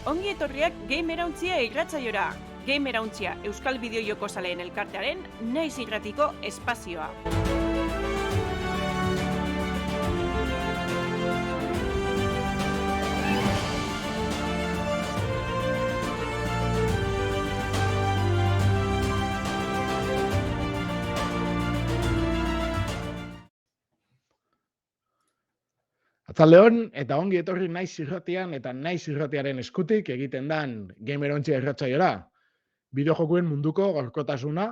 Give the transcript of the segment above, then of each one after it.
Ongi etorriak Gamerauntzia irratsaiora. Gamerauntzia Euskal Bideojoko Zaleen Elkartearen naiz irratiko espazioa. Atzaldeon eta ongi etorri naiz irratian eta naiz irratiaren eskutik egiten dan Gamerontzia irratsaiora. Bideojokuen munduko gaurkotasuna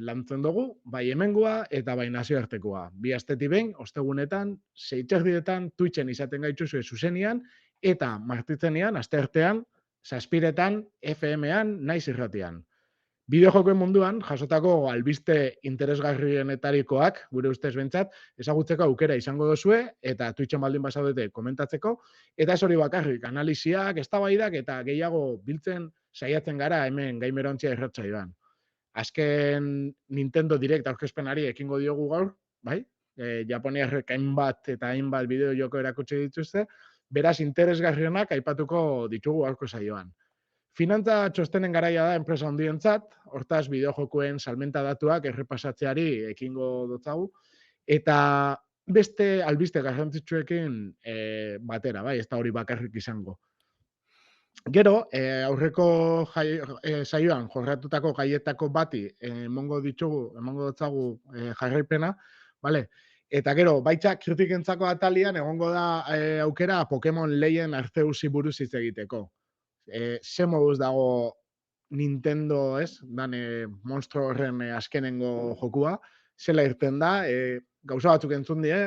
lantzen dugu, bai hemengoa eta bai nazioartekoa. Bi astetik behin, ostegunetan, 6:00 Twitchen izaten gaituzue zuzenian eta martitzenean, asteartean, 7:00 FM-an naiz irratian. Bideojokoen munduan jasotako albiste interesgarrienetarikoak, gure ustez behintzat, ezagutzeko aukera izango duzue eta Twitchen baldin bazaudete komentatzeko, eta ez hori bakarrik, analisiak, eztabaidak eta gehiago biltzen saiatzen gara hemen Gamerontzia irratsaioan. Azken Nintendo Direct aurkezpenari ekingo diogu gaur, bai? Japoniarrek hainbat eta hainbat bideojoko erakutsi dituzte, beraz interesgarrienak aipatuko ditugu gaurko saioan. Finantza txostenen garaia da enpresa handientzat, hortaz bideojokoen salmenta datuak errepasatzeari ekingo dotzagu, eta beste albiste garrantzitsuekin batera, bai, ez da hori bakarrik izango. Gero, aurreko saioan jorratutako gaietako bati emango dotzagu jarraipena, vale? Eta gero, baita kritikentzako atalian egongo da aukera Pokemon Legend Arceusi buruz hitz egiteko. Ze moduz dago Nintendo, ez? Dan monstro horren azkenengo jokua, zela irten da, gauza batzuk entzun die,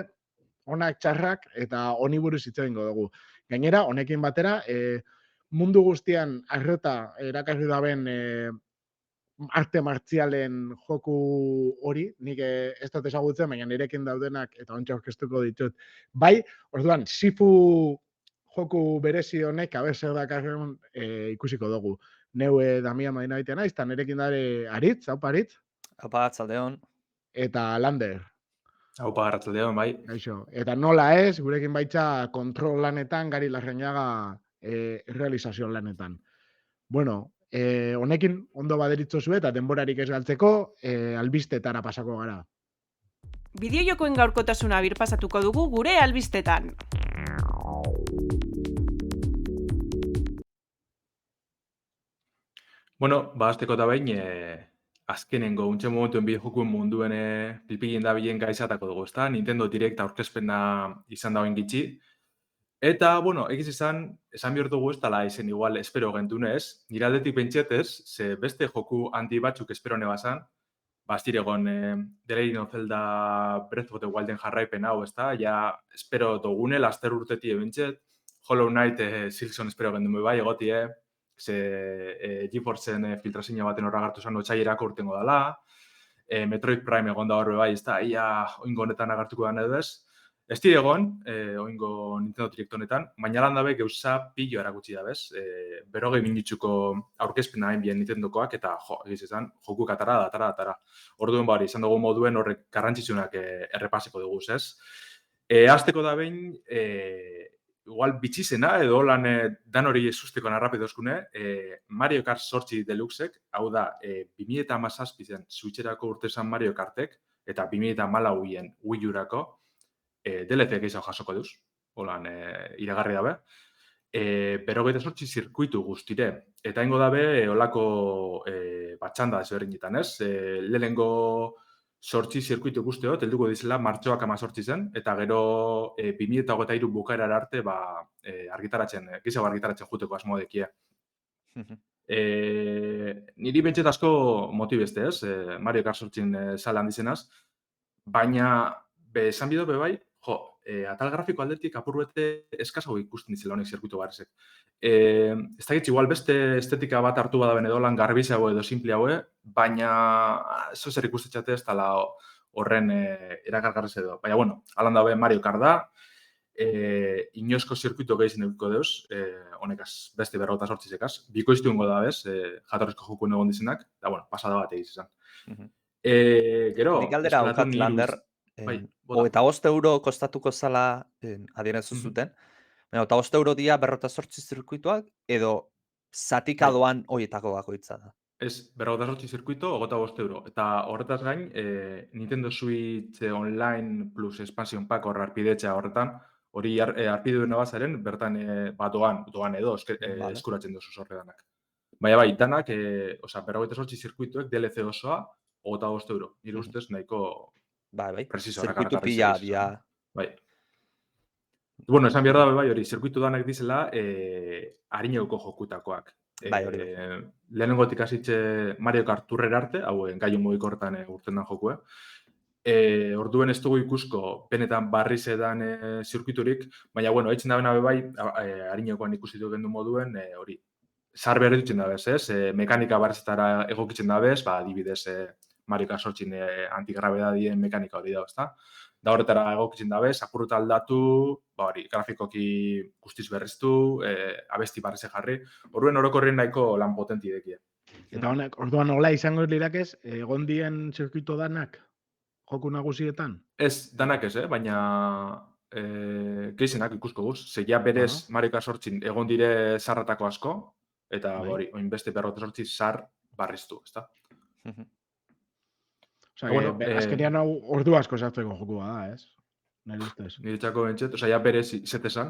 onak txarrak eta honi buruz hitz egingo dugu. Gainera, honekin batera, mundu guztian arreta erakarri daben arte martzialen joku hori, nik ez dut ezagutzen, baina nirekin daudenak eta ontsa aurkeztuko ditut. Bai, orduan, Sifu joku berezi honek zer dakarren ikusiko dugu. Neu Damian Madina baitea naiz, eta nirekin dare Aritz, haupa Aritz. Haupa, arratsaldeon. Eta Lander. Haupa, arratsaldeon, bai. Gaixo. Eta nola ez, gurekin baitza kontrol lanetan, Gari Larrañaga realizazio lanetan. Bueno, honekin ondo baderitzozue eta denborarik ez galtzeko, albistetara pasako gara. Bideojokoen gaurkotasuna birpasatuko dugu gure albistetan. Bueno, hasteko eta behin, azkenengo untxe momentuen bideojokuen munduen pilpilien dabilen gaizatako dugu, ezta? Nintendo Direct aurkezpena izan dagoen gitxi. Eta, bueno, egiz esan behar dugu ez dala izen igual espero gentunez, nire aldetik pentsetez, ze beste joku handi batzuk espero nebazan, bastiregon The Legend of Zelda Breath of the Wilden jarraipen hau, ezta? Ja, espero dugune, laster urteti ebentxet, Hollow Knight Silksong espero gendume bai, egotie, ze GeForceen filtrazioa baten horra gartu zan otxaierako urtengo dela, Metroid Prime egon da horre bai, ezta? Ia oingo honetan agartuko da edo ez. Ez dire egon, oingo Nintendo Direct honetan, baina lan dabe gauza pilo erakutsi da, bez? 40 minutzuko aurkezpena hain bien Nintendokoak, eta egiz esan, joku atara. Orduen bari, izan dugu moduen horrek garrantzitsunak errepaseko dugu, ez? Hasteko da behin, igual bitxizena, edo lan dan hori susteko narrapidozkune, Mario Kart 8 Deluxek, hau da, 2017 Switcherako urtezan Mario Kartek, eta 2014 Wii U-rako, DLC-ek izan jasoko duz, holan iragarri dabe. 58 zirkuitu guztire, eta ingo dabe holako batxanda ezberdinetan, ez? Lehenengo 8 zirkuitu guztiot, helduko dizela martxoak 18 zen, eta gero 2023 bukaerar arte gizago argitaratzen juteko asmodekia. Niri bentset asko motibeste, ez? Mario Kart 8 zale handizenaz, baina esan bido bai, atal grafiko aldetik apurbete eskazago ikusten dizela honek zirkuitu barrezek. Ez da igual beste estetika bat hartu badaben edo lan garbizago edo simple haue, baina eso zer ikustetxate ez dala horren erakargarrez edo. Baina, bueno, alan dabe Mario Kart da, inoizko zirkuitu gehizien edukiko deuz, honekaz beste 58 zekaz, bikoiztuengo da bez, jatorrizko jokuen egon dizenak, eta, bueno, pasada bat egiz izan. Gero, nik aldera haukat, Lander, eta 5 euro kostatuko zala adienezu zuten, eta 5 euro dia 58 zirkuituak, edo zatikadoan horietako bakoitza da. Ez, 58 zirkuito, 25 euro. Eta horretaz gain, Nintendo Switch Online plus Expansion Pack arpidetxea horretan, hori arpide duena bazaren, bertan doan edo eskuratzen duzu horretanak. Baina bai, danak, 58 zirkuituek DLC osoa, 25 euro. Nire ustez nahiko preciso. Zirkuitu pila dia. Bai. Bueno, esan behar da, bai, hori, zirkuitu danak dizela, harineuko jokutakoak. Bai, hori. Lehenengotik hasitxe Mario Kart Tourera arte, hau gailu mugiko horretan urten dan jokue. Orduen ez dugu ikusko, benetan barriz edan zirkuiturik, baina, bueno, etxen da bena bai, harineukoan ikusitu gendu moduen, hori, zar behar dutzen da bez, ez? Mekanika barrizetara egokitzen da bez, adibidez, Mario Kart 8 antigrabedadien mekanika hori da, ezta? Da horretara egokitzen dabe, apurruta aldatu, grafikoki guztiz berriztu, abesti barrize jarri. Horren orokorren nahiko lan potenti dekie. Eta honek, orduan hola izango lirakez, egon dien zirkuito danak, joku nagusietan? Ez, danak ez, baina keizenak ikusko guz. Zeia berez Mario Kart 8 egon dire zarratako asko, eta oin beste 58 zar barriztu, ezta? Azkenian hau ordu asko sartzeko jokua da, ez? Nire ustez. Nire txako bentset, ja berez zetesan.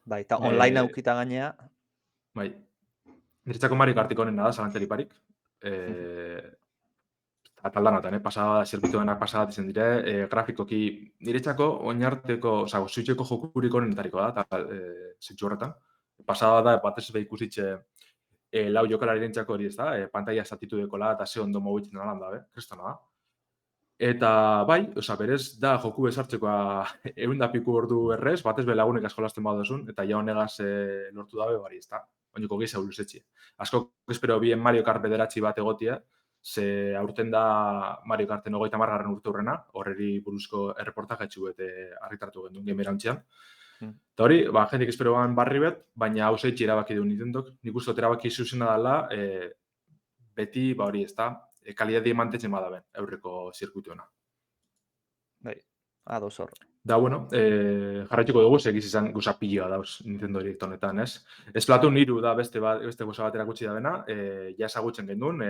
Bai, eta online aukita gainea. Bai. Nire txako Mario Kartik honena da, zalantzeri parik. Ataldanatan, pasada, zirkuituenak pasada izan dire, grafikoki nire txako oinarteko, zuitxeko jokurik honenetariko da, eta zitxu horretan. Pasada da, batez ikusitxe lau jokalariren txako hori ez da, pantalla zatitu dekola eta ze ondo mobitzen alan da, kristona da. Eta bai, berez da joku bezartzekoa egundapiku ordu errez, batez be lagunek askolasten badozun, eta ja honegaz lortu dabe bari, ez da, oiniko gehiago luzetxe. Asko espero bien Mario Kart bederatzi bat egotia, ze aurten da Mario Karten 30. urte hurrena, horreri buruzko erreportajetxu eta argitaratu gendun gamerantzian. Eta hori, jendik espero ban barri bet, baina hau zeitxe erabaki du Nintendok. Nik uste erabaki zuzena dela, beti, hori ez da, kalidadi mantetzen badaben, aurreko zirkuituena. Bai, ados hor. Da, bueno, jarraituko dugu, segiz izan guzapilloa dauz Nintendo Direct honetan, ez? Splatoon 3 da beste goza bat erakutsi da bena, ja ezagutzen gendun,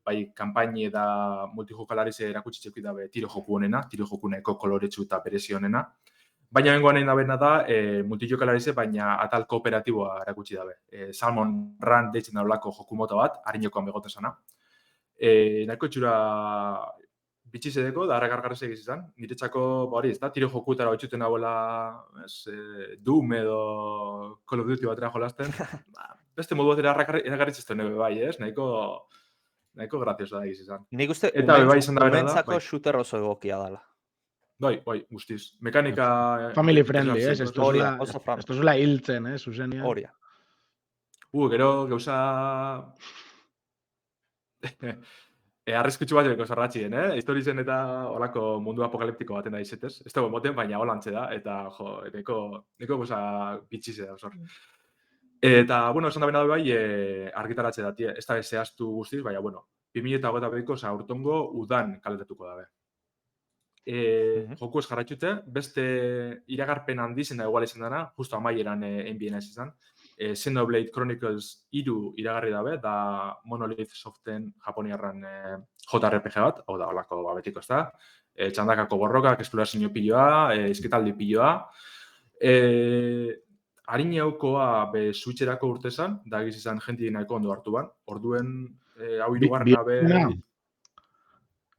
bai, kanpaini eta multijokalarize erakutsi txekui dabe tiro joku honena, tiro joku nahiko koloretsu eta berezi honena. Baina bengoan egin da bena da, multijokalarize, baina atal kooperatiboa erakutsi dabe. Salmon Run deitzen daulako joku mota bat, harinekoan begotezana. Nahiko txura bitxizedeko, da harrakargarrez egiz izan. Niretzako, hori ez da, tiro jokutara hotxuten hauela Doom edo Call of Duty batera jolazten. Beste modu batera eragarritzezten nebe bai, ez? Nahiko grazioso da egiz izan. Nik uste, umentzako shooter oso egokia dela. Bai, guztiz. Mekanika... Family friendly, ez? Ez duzula hiltzen, zuzenia. Horia. Gero, gauza... Arriskutsu bat joko zarratxien, Historizen eta olako mundu apokaliptiko baten da izetez. Ez dago moten, baina holantze da, eta neko goza bitxize da, osor. Eta, bueno, esan da bena bai, argitaratze da, ez da zehaztu guztiz, baina, bueno, 2022ko aurtongo udan kaletatuko dabe. Joku ez jarraitxute, beste iragarpen handizen da igual izan dana, justo amaieran enbien ez izan. Xenoblade Chronicles 3 iragarri dabe, da Monolith Soften japoniarran JRPG bat, hau da, holako betiko ez da. Txandakako borrokak, esplorazio piloa, izketaldi piloa. Harineukoa Switcherako urtezan, da egiz izan jenti nahiko ondo hartu ban. Orduen, hau irugarren dabe...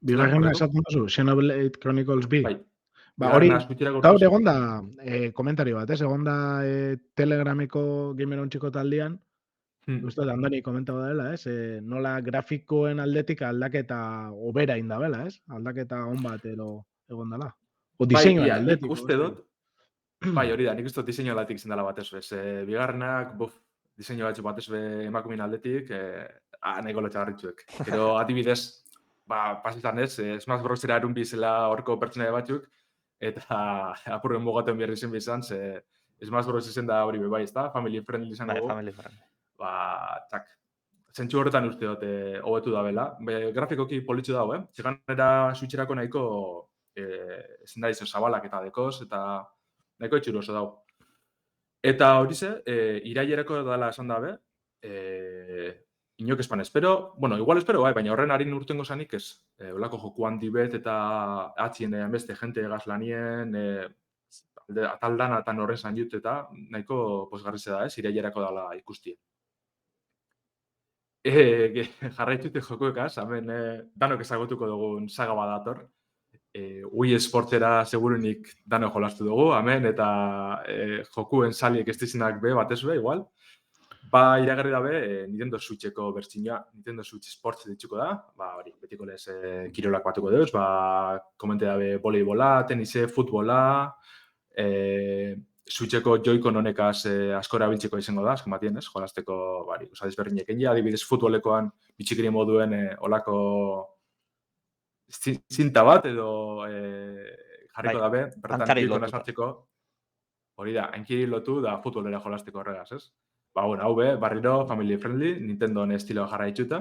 Bigarrena esaten duzu, Xenoblade Chronicles 2. Bai. Hori, gaur egon da komentario bat, egon da Telegrameko gamerontxiko taldean, uste da, Andoni komentago dela, nola grafikoen aldetik aldaketa obera indabela, aldaketa on bat egon dela. O diseinioen aldetik. Uste dut, bai, hori da, nik uste dut diseinu aldetik izan dela batez bez. Bigarrenak, diseinu batzu batez be emakumin aldetik, nahiko lotxagarritxuek. Gero, adibidez, pasitan ez, Smash Brosera erun bizela horko pertsona batzuk, eta apurren mugaten behar izan bizan, Smash Bros izen da hori bai, ez da? Family friendly izan dugu. Family friendly. Txak, zentsu horretan uste dut hobetu da bela. Grafikoki politxu dago, Txeganera Switcherako nahiko ezin da izo zabalak eta dekoz, eta nahiko etxuroso dago. Eta hori ze, irailerako dela esan dabe, inok espan espero, bueno, igual espero, baina horren harin urtengo zanik ez. Olako joku handi bet eta atzien beste jente egaz lanien, ataldana eta horren zan jut eta nahiko posgarrize da, irailerako dala ikustia. Jarraitute jokuekaz, hemen danok ezagutuko dugun saga badator. Wii Sportsera segurunik danok jolastu dugu, hemen, eta jokuen saliek ez dizinak batez igual. Ba, iragarri dabe, Nintendo Switcheko bertsioa, Nintendo Switch Sports ditzuko da, hori, betiko lez kirolak batuko deuz, komente dabe voleibola, tenise, futbola, Switcheko Joy-Con honekaz asko erabiltzeko izango da, azken batien, jolasteko, desberdinek egin, adibidez futbolekoan bitxikiri moduen olako zinta bat edo jarriko dabe, bertan Joy-Con sartzeko, hori da, hankiri lotu da futbolera jolasteko horregaz, ez? Hau barriro, family friendly, Nintendoen estiloa jarra itxuta.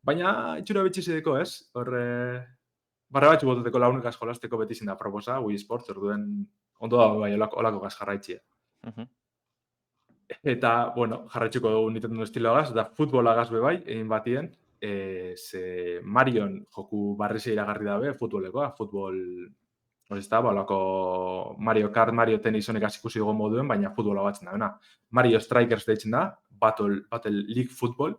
Baina, itxura betxizideko, ez? Barra batxu bototeko launekaz jolasteko beti zinda proposa, Wii Sports, orduen ondo da bai olako gaz jarra itxia. Eta, jarraitxuko dugu Nintendoen estiloa gaz, da futbola gaz bebai, egin batien, ze Marion joku barrize iragarri dabe, futbolekoa, futbol... Hori da, olako Mario Kart, Mario Tennis honek ikusi dugu moduen, baina futbola batzen da. Mario Strikers deitzen da, Battle League Football.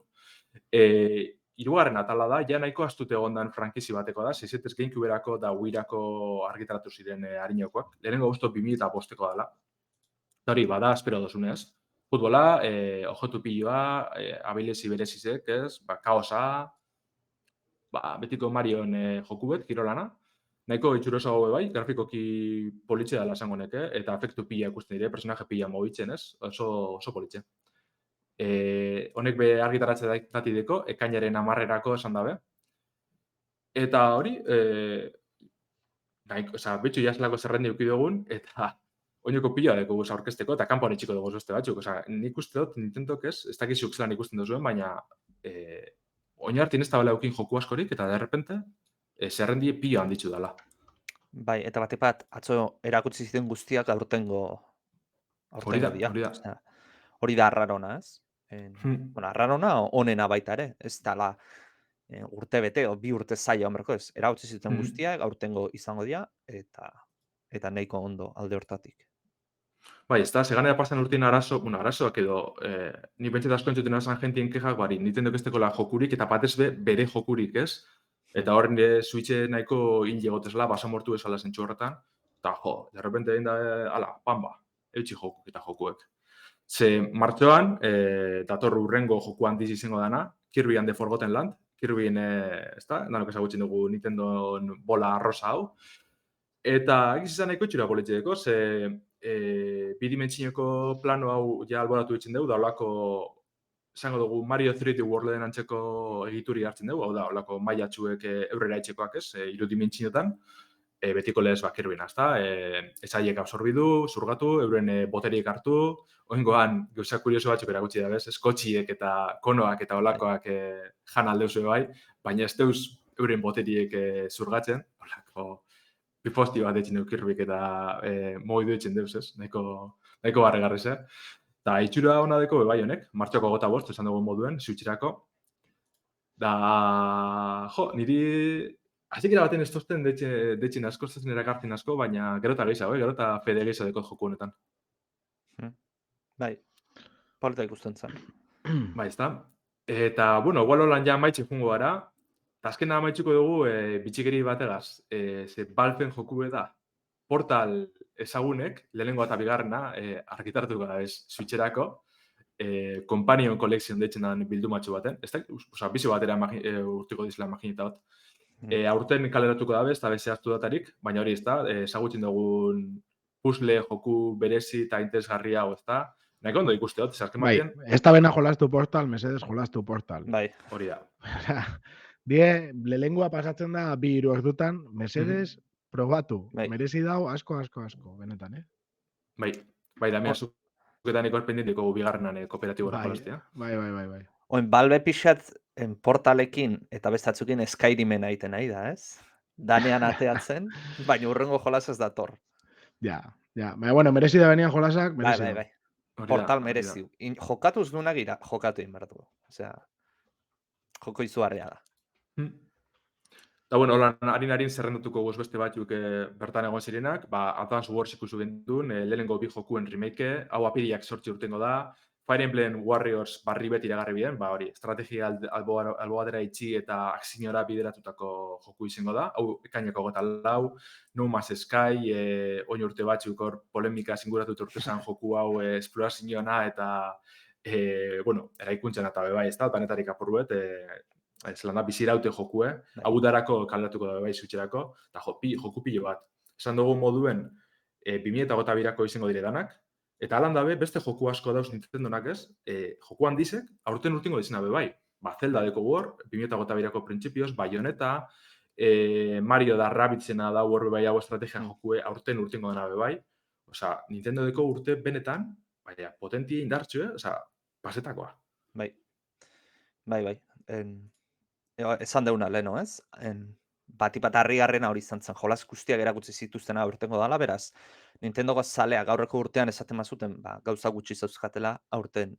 Hirugarren atala da, ja nahiko astute egondan frankizi bateko da, 6 GameCuberako da Wii-rako argitaratu ziren harinokoak. Lehenengo guztu 2005ko dela. Hori, bada, espero dozunez. Futbola, ojotu piloa, abilezi berezizek, ez? Kaosa, betiko Marion joku bet, kirolana. Nahiko itxurosago bai, grafikoki politxe dela esango neke, eta efektu pila ikusten dire, personaje pila mobitzen, ez? Oso politxe. Honek be argitaratze dati deko, ekainaren 10erako esan dabe. Eta hori, betxu jazelako zerrendi uki dugun, eta oinoko pila deko guz aurkesteko, eta kanpoan itxiko dugu zoste batzuk. Nik uste dut, Nintendok ez dakizuk zelan ikusten duzuen, baina oin hartin ez da bela eukin joku askorik, eta derrepente, zerrendi pila handitzu dela. Bai, eta batepat, atzo erakutsi ziren guztiak aurtengo dia. Hori da arrarona, ez? Arrarona onena baita ere, ez dala urte bete, o 2 urte zaila homerko ez. Erakutsi ziren guztiak aurtengo izango dia, eta nahiko ondo alde hortatik. Bai, ez da, seganera pasan urtein arazoak edo, ni bentset asko entzuten esan jentien kexak, Nintendok ez tekola jokurik, eta batez bere jokurik, ez? Eta horren Switche nahiko inge gotezela, basamortu esala zentsu horretan, eta derrepente egin da, pamba, eutxi jokuk eta jokuek. Ze martxoan, dator urrengo joku handiz izango dana, Kirby and the Forgotten Land, Kirbyen, ez da, danok ezagutzen dugu Nintendo bola rosa hau, eta egizizan nahiko itxura politxedeko, ze bidimentzineko plano hau ja alboratu ditzen dugu, da olako esango dugu Mario 3D Worlden antzeko egituri hartzen dugu, hau da, olako maiatxuek eurrera etxekoak ez, irudimentzinotan, betiko lez Kirbyen, ez da, ezaiek absorbidu, zurgatu, euren boteriek hartu, oingoan, gauza kurioso batzuk erakutsi da bez, eskotxiek eta konoak eta olakoak jan aldeuzu bai, baina ez deuz euren boteriek zurgatzen, olako piposti bat etxin dugu Kirbyk eta mogidu etxin deuz ez, nahiko barregarriz, Eta itxura hona deko bai honek, martxoko 25, esan dugu moduen, Switcherako. Da, niri hasiera baten ez tozten detxin asko, ez erakartzen asko, baina gero eta gehiago, gero eta fede gehiago dekot joku honetan. Bai, polita ikusten zen. Bai, ez da. Eta, igual holan ja maitxe jungo gara, eta azkena maitxuko dugu bitxikeri bategaz, ze Valven joku da, Portal ezagunek, lehenengo eta bigarrena, argitaratuko da ez Switcherako, Companion Collection deitzen den bildumatxo baten, ez da, bizi batera urtiko dizela maginita bat. Aurten kaleratuko dabe, ez da bezehaztu datarik, baina hori ez da, ezagutzen dugun puzzle, joku berezi eta interesgarria hau ez da, nahiko ondo ikuste dut, ez azken batien. Ez da bena jolastu Portal, mesedez jolastu Portal. Bai. Hori da. Lehengua pasatzen da 2 ordutan, mesedez, probatu, merezi dau asko, benetan, Bai, damia zuketan ikor pendientiko bigarrenan kooperatibora jolastia. Bai. Oin, Valve pixat Portalekin eta bestatzukin Skyrimen aiten nahi da, ez? Danean ateatzen, baina urrengo jolas ez dator. Ja. Baina, merezi da benian jolasak, merezi Bai. portal mereziu. Jokatu ez duenak jokatu egin behar dugu. Osea, joko izugarria da. Eta, bueno, harin zerrendutuko guz beste batzuk bertan egon zirenak, Advance Wars ikusu gendun, lehenengo bi jokuen remake, hau apiriak 8 urtengo da, Fire Emblem Warriors barri beti iragarri bien, hori, estrategia alboadera itxi eta akzinora bideratutako joku izango da, hau ekaineko 24, No Man's Sky, oin urte batzuk hor polemika singuratu urtezan joku hau esplorazioana eta, bueno, eraikuntzen eta bebai, ez da, planetarik apurruet, zelanda biziraute jokue, hau darako kaldatuko da bebai zutxerako, eta joku pilo bat. Esan dugu moduen 2022ko izango dire danak, eta alan dabe, beste joku asko dauz Nintendonak ez, joku handizek, aurten urtengo dizena bebai. Zelda deko hor, 2022ko printzipioz, Bayonetta, Mario da Rabbidsena da hor bebai hau estrategia jokue aurten urtengo dena bebai. Osa, Nintendo deko urte benetan, potentia indartxue, pasetakoa. Bai. Esan deuna leheno, ez? Batipat harrigarrena hori izan zen, jolas guztiak erakutsi zituztena aurtengo dala, beraz, Nintendoko zalea gaurreko urtean esaten mazuten, gauza gutxi zauzkatela, aurten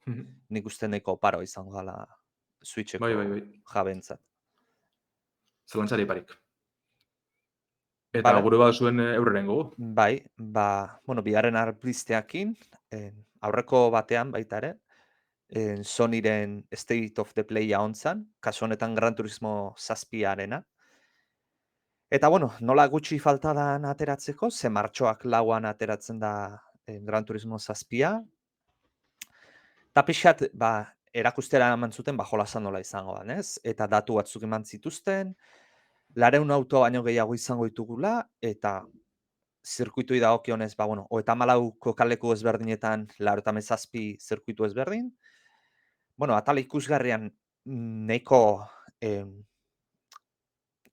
nik uste neko paro izango dala Switcheko jabentzat. Zelantzari parik. Eta gure bat zuen eurren gogu? Bai, bigarren arblisteakin, aurreko batean baita ere, Sonyren State of the Play ontzan, kasu honetan Gran Turismo 7arena. Eta, nola gutxi falta da ateratzeko, ze martxoak 4an ateratzen da Gran Turismo 7. Eta pixat, erakustera eman zuten, jolasan nola izango da, ez? Eta datu batzuk eman zituzten, 400 auto baino gehiago izango ditugula, eta zirkuitui dagokionez, 34 kaleku ezberdinetan, 97 zirkuitu ezberdin. Atal ikusgarrian nahiko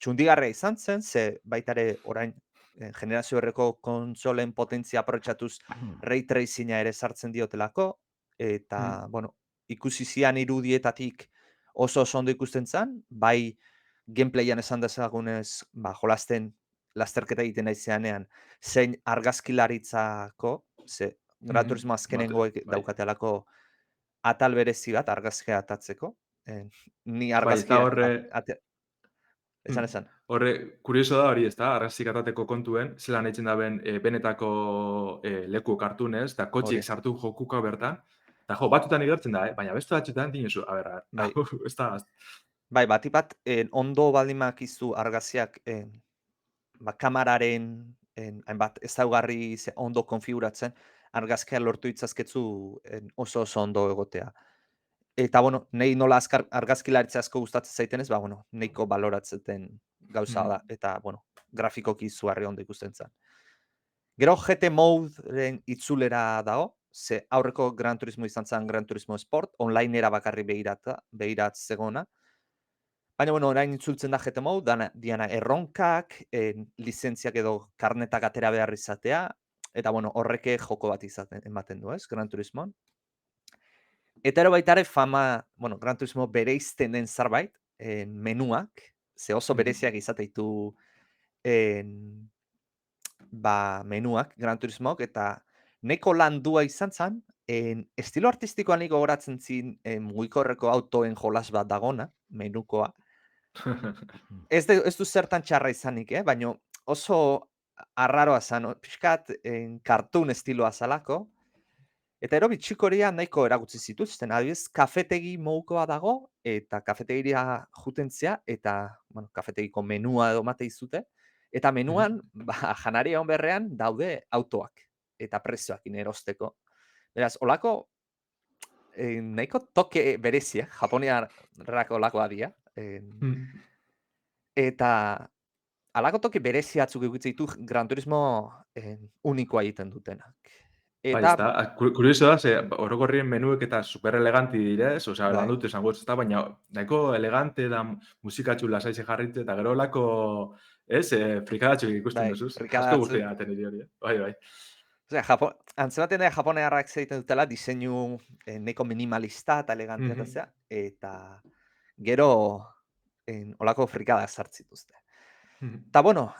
txundigarria izan zen, ze baitare orain generazio berreko kontsolen potentzia aprotxatuz ray tracinga ere sartzen diotelako, eta, ikusi zian irudietatik oso ondo ikusten zen, bai gameplayan esan dezagunez, jolasten lasterketa egiten naizeanean, zein argazkilaritzako, ze Gran Turismo azkenengoek daukatealako atal berezi bat argazkia atatzeko. Ni argazkia... Esan. Horre, kurioso da hori, ez da, argazki atateko kontuen, zelan eitzen da benetako leku kartunez, eta kotxiek sartu jokuka bertan, eta batutan igertzen da, baina bestu batxetan dinezu, ez da... Bai, batipat, ondo baldimak izu argazkiak kamararen hainbat ezaugarri ondo konfiguratzen, argazkia lortu itzazketzu oso ondo egotea. Eta, nahi nola argazkilaritza asko gustatzen zaitenez, nahiko baloratzeten gauza da, eta, grafikoki izugarri ondo ikusten zen. Gero GT Moderen itzulera dago, ze aurreko Gran Turismo izan zen Gran Turismo Sport, onlineera bakarri behirat zegona. Baina, orain itzultzen da GT Mode, diana erronkak, lizentziak edo karnetak atera behar izatea, eta, horreke joko bat ematen du, ez, Gran Turismoan. Eta ero baitare fama, Gran Turismo bereizten den zarbait, menuak, ze oso bereziak izateitu menuak Gran Turismoak, eta neko landua izan zen, estilo artistikoan niko goratzen zin mugikorreko autoen jolas bat dagona, menukoa. Ez du zertan txarra izanik, baina oso arraroa zen, pixkat kartun estiloa zalako, eta ero bitxikoria nahiko eragutzi zituzten, adibidez, kafetegi modukoa dago, eta kafetegiria jutentzia, eta kafetegiko menua edo mate izute, eta menuan, janaria honberrean daude autoak, eta prezioak erosteko. Beraz, olako, nahiko toke bereziak, japoniarrako olakoa dira, eta alako toke bereziatzuk egitzen ditu Gran Turismo unikoa egiten dutenak. Bai, kurioso da, orokorrien menuek eta super eleganti dire, lan dut esan gotz, baina nahiko elegante da musikatxu lasaize jarritze, eta gero lako, frikadatxuk ikusten duzuz. Asko guztia gaten hori, bai. Antzematen da, japonearrak zeiten dutela, diseinu nahiko minimalista eta elegantea, eta gero olako frikadak sartzituzte. Eta, bueno,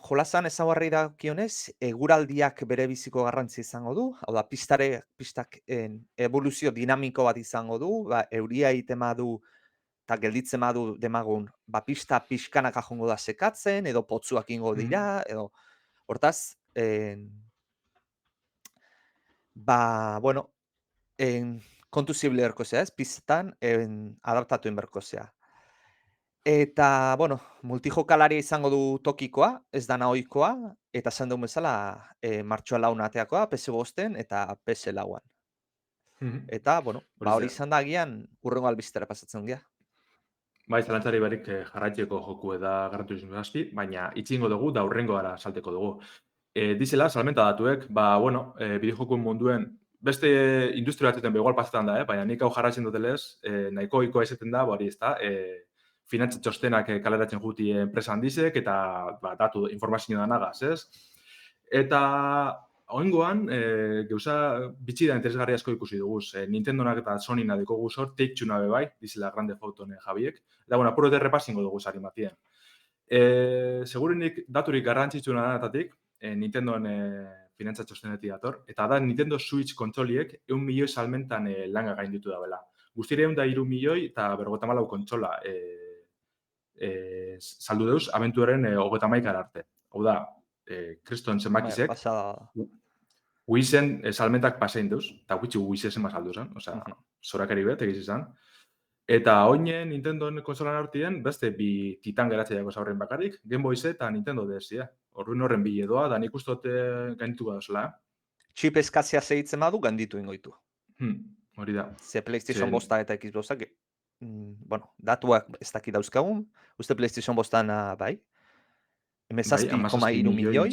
jolasan ezaugarri dakionez, eguraldiak bere biziko garrantzi izango du, hau da, pistak evoluzio dinamiko bat izango du, euria egiten badu eta gelditzen badu demagun, pista pixkanaka jongo da sekatzen, edo potzuak ingo dira, edo, hortaz, bueno, kontu zibil erko zea, ez, pistan adaptatu inberko zea. Eta, bueno, multijokalaria izango du tokikoa, ez dana ohikoa, eta esan duen bezala martxoa laun ateakoa, PS5 eta PS4an. Eta, bueno, hori izan da agian urrengo albizitara pasatzen gea. Bai, zalantzari barik jarraitzeko joku eta garratu izan zazpi, baina itxingo dugu da urrengoara salteko dugu. Dizela, salmenta datuek, bueno, bideojokuen munduen, beste industria batetan igual pasetan da, baina nik hau jarraitzen dutelez, nahiko ohikoa izaten da, hori ez da, finantza txostenak kaleratzen juti enpresa handizek, eta datu informazio danagaz, ez? Eta oingoan, gauza bitxi da interesgarri asko ikusi dugu. Nintendonak eta Sonynak dikogu zor, Take-Two nabe bai, dizela Grande Theft Javiek. Eta, bueno, apuro repasingo dugu zari matien. Segurenik daturik garrantzitsuna danatatik, Nintendoen finantza txostenetik dator, eta da Nintendo Switch kontsoliek 1 milioi salmentan langa gainditu da bela. Guztire 103 milioi eta 54 kontsola saldu deuz, abentuaren 31 arte. Hau da, kriston zenbakizek, Wizen salmentak pasein deuz, eta gutxi Wizen saldu zen, osea, zorakari bet, egiz izan. Eta oinen Nintendoen konsolan artien, beste bi titan geratzeiako zaurren bakarrik, Game Boy Z eta Nintendo DS, horren biledoa, da nik ustote gaindituko dauzela. Chip eskazia segitzen badu, ganditu ingoitu. Hori da. Ze PlayStation bosta eta Xboxak, bueno, datuak ez dakit dauzkagun, uste PlayStation bostan bai, 17,3 milioi,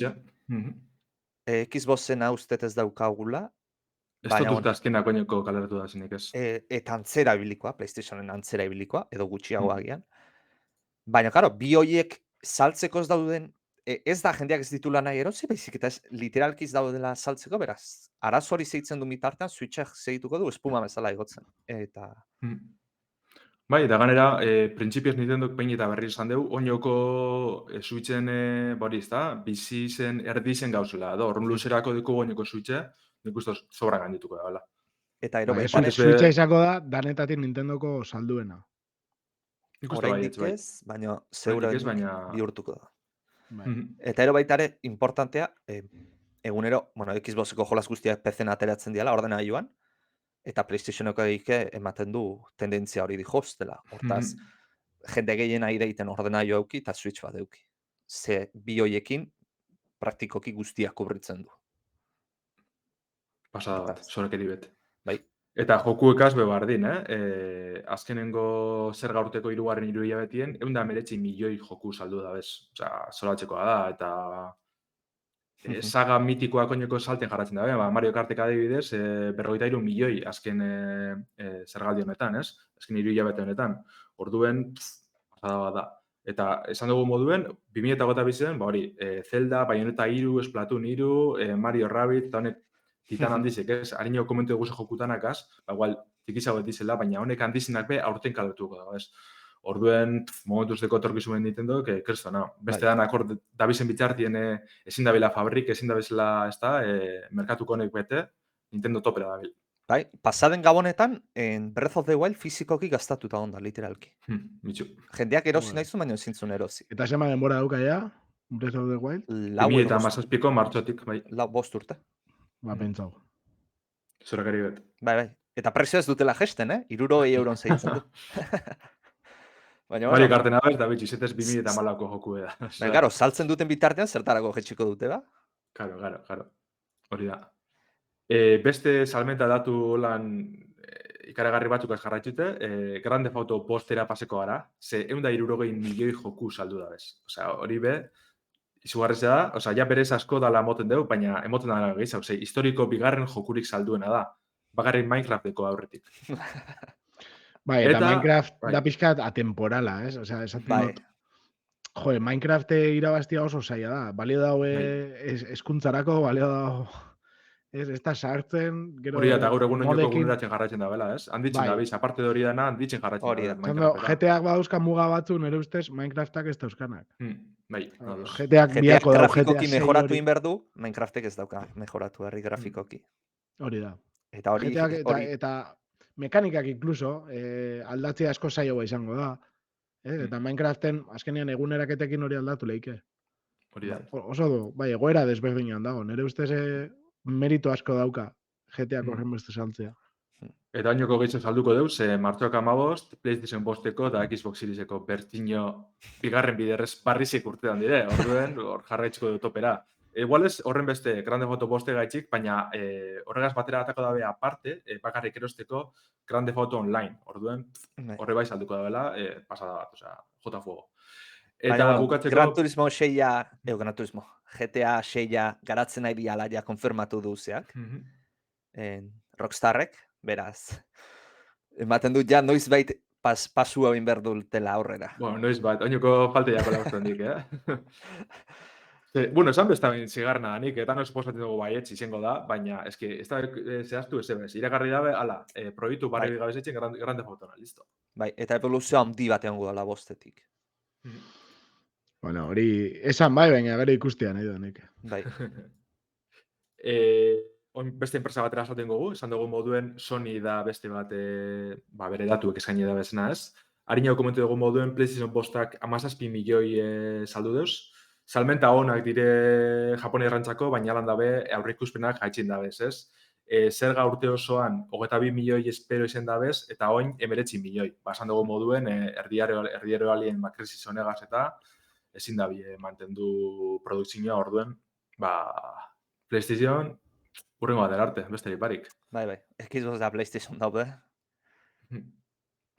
Xboxena uste ez daukagula, ez dut azkenak oineko kaleratu da zinik ez. Eta antzera ibilikoa, PlayStationen antzera ibilikoa, edo gutxiago agian. Baina, karo, bi hoiek saltzeko ez dauden, ez da jendeak ez ditula nahi erosi, baizik eta literalki ez daudela saltzeko, beraz, arazo hori segitzen du mitartean, Switchak segituko du, espuma bezala igotzen. Eta... Bai, eta ganera, printzipioz Nintendok pein eta berri izan dugu, oinoko Switchen, bori ez da, bizi zen, erdi zen gauzela, horren luzerako dugu oinoko Switche, nik uste sobra gaindituko da, bela. Eta ero Switcha izako da, danetatik Nintendoko salduena. Oraindik ez, baina seguramente bihurtuko da. Eta ero baita ere, importantea, egunero, bueno, Xboxeko jolas guztiak PC-en ateratzen diala, ordenagailuan, eta PlayStationeko ematen du tendentzia hori dihoztela. Hortaz, jende gehiena ideiten ordenagailu auki eta Switch bat euki. Ze bi hoiekin praktikoki guztiak kubritzen du. Pasada bat, zorakeri bet. Bai. Eta jokuekaz bebardin, azkenengo zer gaurteko 3. hilabetien, 119 milioi joku saldu da bez. Osea, zoratzekoa da, eta saga mitikoak oineko salten jarratzen da, Mario Kartek adibidez, 53 milioi azken zergaldi honetan, ez? Azken 3 hilabete honetan. Orduen, pasada bat da. Eta esan dugu moduen, 2022 hori, Zelda, Bayonetta 3, Splatoon 3, Mario Rabbids, eta honek titan handizek, ez? Harino komentu eguze jokutanakaz, igual, tikizago etizela, baina honek handizenak be aurten kalertuko dago, ez? Orduen, momentuz deko etorkizumen Nintendo, kristona. Beste danak hor, dabizen bitzartien ezin dabila fabrik, ezin dabizela, ez da, merkatuko honek bete, Nintendo topera dabil. Bai, pasaden gabonetan, Breath of the Wild fizikoki gastatuta onda, literalki. Mitxu. Jendeak erosi nahizu, baina ezintzun erosi. Eta zema denbora dauka ja, Breath of the Wild? 2017ko martxotik, bai. 5 urte. Pentsau. Zorakari bet. Bai. Eta prezio ez dutela gesten, €60 zeitzen du. Mario Kartena bez, da bitxi, zetez 2018ko joku da. Baina, garo, saltzen duten bitartean, zertarako jetxiko dute, ba? Karo. Hori da. Beste salmenta datu lan ikaragarri batzuk jarraitute, Grande Theft Auto postera paseko gara, ze 160 milioi joku saldu da bez. Osea, hori be, izugarrizea da, osea, ja berez asko dala moten dugu, baina emoten dala gehiago, historiko bigarren jokurik salduena da. Bagarrik Minecrafteko aurretik. Bai, eta Minecraft da pixkat atemporala, ez? Osea, esaten dut. Joe, Minecraft irabaztia oso zaila da. Balio daue eskuntzarako, balio dago... Ez da sartzen... Hori da, eta gaur egun oinoko guneratzen jarraitzen da, bela, ez? Handitzen da, biz, aparte de hori dana, handitzen jarraitzen da. GTAak badauzka muga batzu, nire ustez, Minecraftak ez dauzkanak. Bai, ados. GTAk GTA biako dau, GTA grafikoki 6 mejoratu hori. inberdu, Minecraftek ez dauka mejoratu herri grafikoki. Hori da. Eta hori... GTAk eta mekanikak inkluso aldatzea asko zailagoa izango da. Eta Minecraften azkenean eguneraketekin hori aldatu leike. Hori da. Oso du, bai, egoera desberdinan dago. Nere ustez meritu asko dauka GTAk horren beste saltzea. Eta oinoko gehitzu salduko deuz, martxoak 15, PlayStation 5-eko eta Xbox Serieseko bertxino bigarren biderrez barrizik urtean dire, orduen hor jarraitzuko dut topera. Igual ez horren beste Grande Foto 5 gaitxik, baina horregaz batera atako dabe aparte, bakarrik erosteko Grande Foto Online, orduen horre bai salduko dabela, pasada bat, osea, jota fuego. Eta bukatzeko... Gran Turismo 6-a, Gran Turismo, GTA 6-a garatzen nahi diala ja konfirmatu duzeak. Rockstarrek, beraz. Ematen dut ja noiz bait pasu hau inberdu dutela aurrera. Bueno, noiz bat, oinoko falte jako lauzten dik, Bueno, esan bestain zigarna nik, eta no esposatzen dugu baietz izango da, baina eski, ez da zehaztu ez ebez. Iragarri dabe, ala, proiektu barri gabezetzen Grande Foutona, listo. Bai, eta evoluzioa handi bat egongo dela bostetik. Bueno, hori, esan bai, baina gero ikustia nahi da nik. Bai. Beste enpresa batera esaten gogu, esan dugu moduen Sony da beste bat bere datuek eskaini da bezena ez. Harina komentu dugu moduen PlayStation 5-ak 17 milioi saldu deuz. Salmenta honak dire Japone errantzako, baina lan dabe aurreikuspenak jaitxin dabez, ez? Zerga urte osoan 22 milioi espero izen dabez, eta oin 19 milioi. Esan dugu moduen erdiaro alien makrisi zonegaz eta ezin dabe mantendu produkzioa orduen, PlayStation urrengo bat erarte, beste barik. Bai, Xbox da PlayStation daude.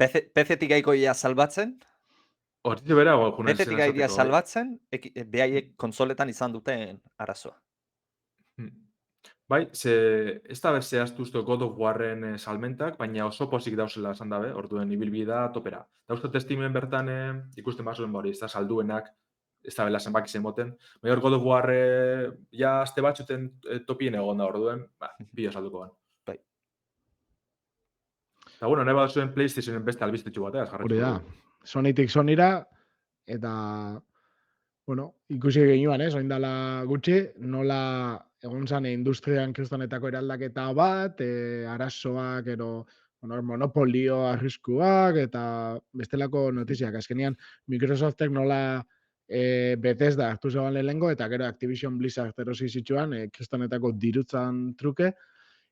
PC-tik gaiko ia salbatzen? Hortzi bera, PC-tik gaia salbatzen, behaiek konsoletan izan duten arazoa. Bai, ez da zehaztu uste God of Warren salmentak, baina oso pozik dauzela esan dabe, orduen ibilbida topera. Dauzko testimen bertan ikusten bazuen bori, ez da salduenak, ez da bela zenbaki zen moten. Baina God of War ja azte batzuten topien egon da orduen, bio salduko ban. Bai. Eta bueno, nahi bat zuen PlayStationen beste albiztetxu batea, Hori da, Sonytik Sonyra, eta, bueno, ikusi genioan, oin dala gutxi, nola egon zane industrian kristonetako eraldaketa bat, arazoak, monopolio arriskuak, eta bestelako notiziak. Azkenean, Microsoftek nola Bethesda hartu zegoen lehengo, eta gero Activision Blizzard erosi zitsuan, kristonetako dirutzan truke,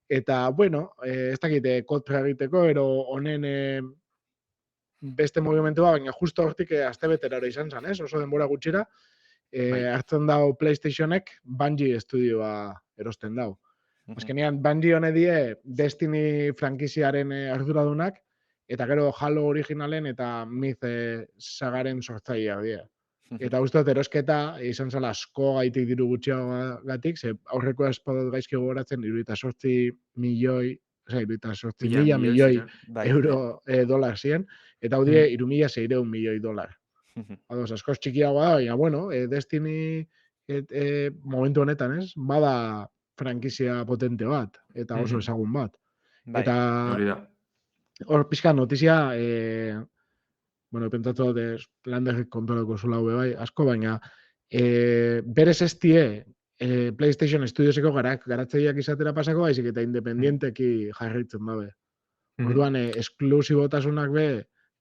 eta, bueno, ez dakite kontra egiteko, honen beste movimentua, baina justo hortik astebetera izan zen, oso denbora gutxira, hartzen dau PlayStationek Bungie estudioa erosten dau. Azkenean, Bungie hone die Destiny frankiziaren arduradunak, eta gero Halo originalen eta Myth sagaren sortzaileak die. Eta uste dut erosketa izan zela asko gaitik diru gutxiagatik, ze aurreko espadot gaizki gogoratzen 78 milioi, milioi euro dolar ziren, eta hau die 3.600 milioi dolar. Ados, askoz txikiagoa da, baina, bueno, Destiny momentu honetan, ez? Bada frankizia potente bat, eta oso ezagun bat. Eta hor pixka notizia, bueno, pentsatu dut, Landerrek kontorako zula hube bai, asko, baina berez ez die PlayStation Studioseko garatzeiak izatera pasako, baizik eta independienteki jarraitzen dabe. Orduan, esklusibotasunak be,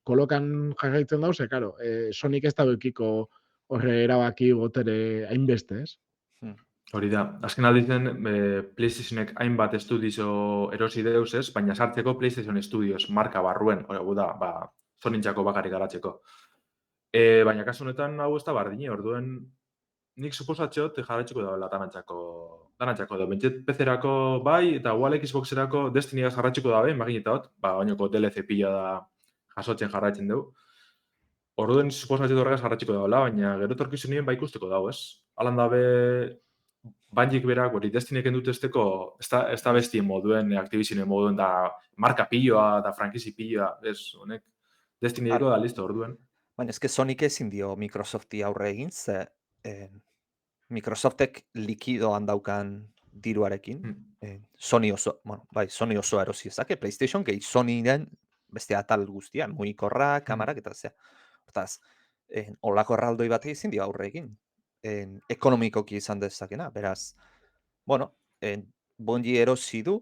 kolokan jarraitzen dauze, karo, Sonic ez da bekiko horre erabaki botere hainbeste, ez? Hori da, azken aldizen PlayStationek hainbat estudiozo erosi deuz ez, baina sartzeko PlayStation Studios marka barruen, hori da, Sonicako bakarrik garatzeko. Baina kasu honetan hau ez da bardine, orduen nik suposatxot jarraitzuko da danatxako da. Bentset PC-erako bai, eta igual Xbox-erako Destiny-gaz jarraitzuko da bai, imaginetaot, bainoko DLC pila da jasotzen jarraitzen dugu. Orduen suposatxot horregaz jarraitzuko da, baina gero torkizunien bai ikusteko dago, ez? Alan dabe Bungiek berak, hori Destiny-ek endutesteko, ez da bestien moduen, Activisionen moduen, da marka piloa, da frankizi piloa, ez, honek, Destiny-eko da listo orduen. Baina eske Sonic ezin dio Microsofti aurre egin, ze Microsoftek likidoan daukan diruarekin, Sony osoa erosi ezake, PlayStation gehi Sonyren beste atal guztian, mugikorrak, kamarak eta zea. Hortaz, olako erraldoi bat ezin dio aurre egin. Ekonomikoki izan dezakena, beraz, bueno, Bungie erosi du,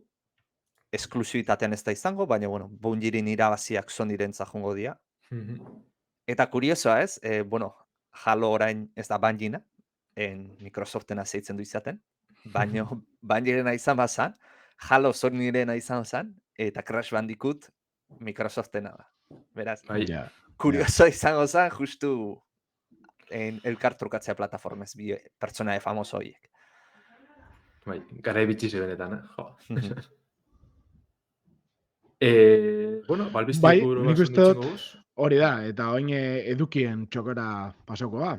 esklusibitatean ez da izango, baina, bueno, Bungierin irabaziak Sonyrentza jongo dira. Eta kuriosoa ez, bueno, Halo orain ez da Bungiena, Microsoftena zeitzen du izaten, baina Bungiena izan bazan, Halo Sonyrena izan zan, eta Crash Bandicoot Microsoftena da. Beraz, kuriosoa izango zen, justu elkartrukatzea plataformez, bi pertsonae famoso horiek. Bai, garai bitxize benetan, jo. Bueno, balbiztik Bai, buru nik basun uste dut ditxingo guz. hori da, eta oin edukien txokora pasoko da.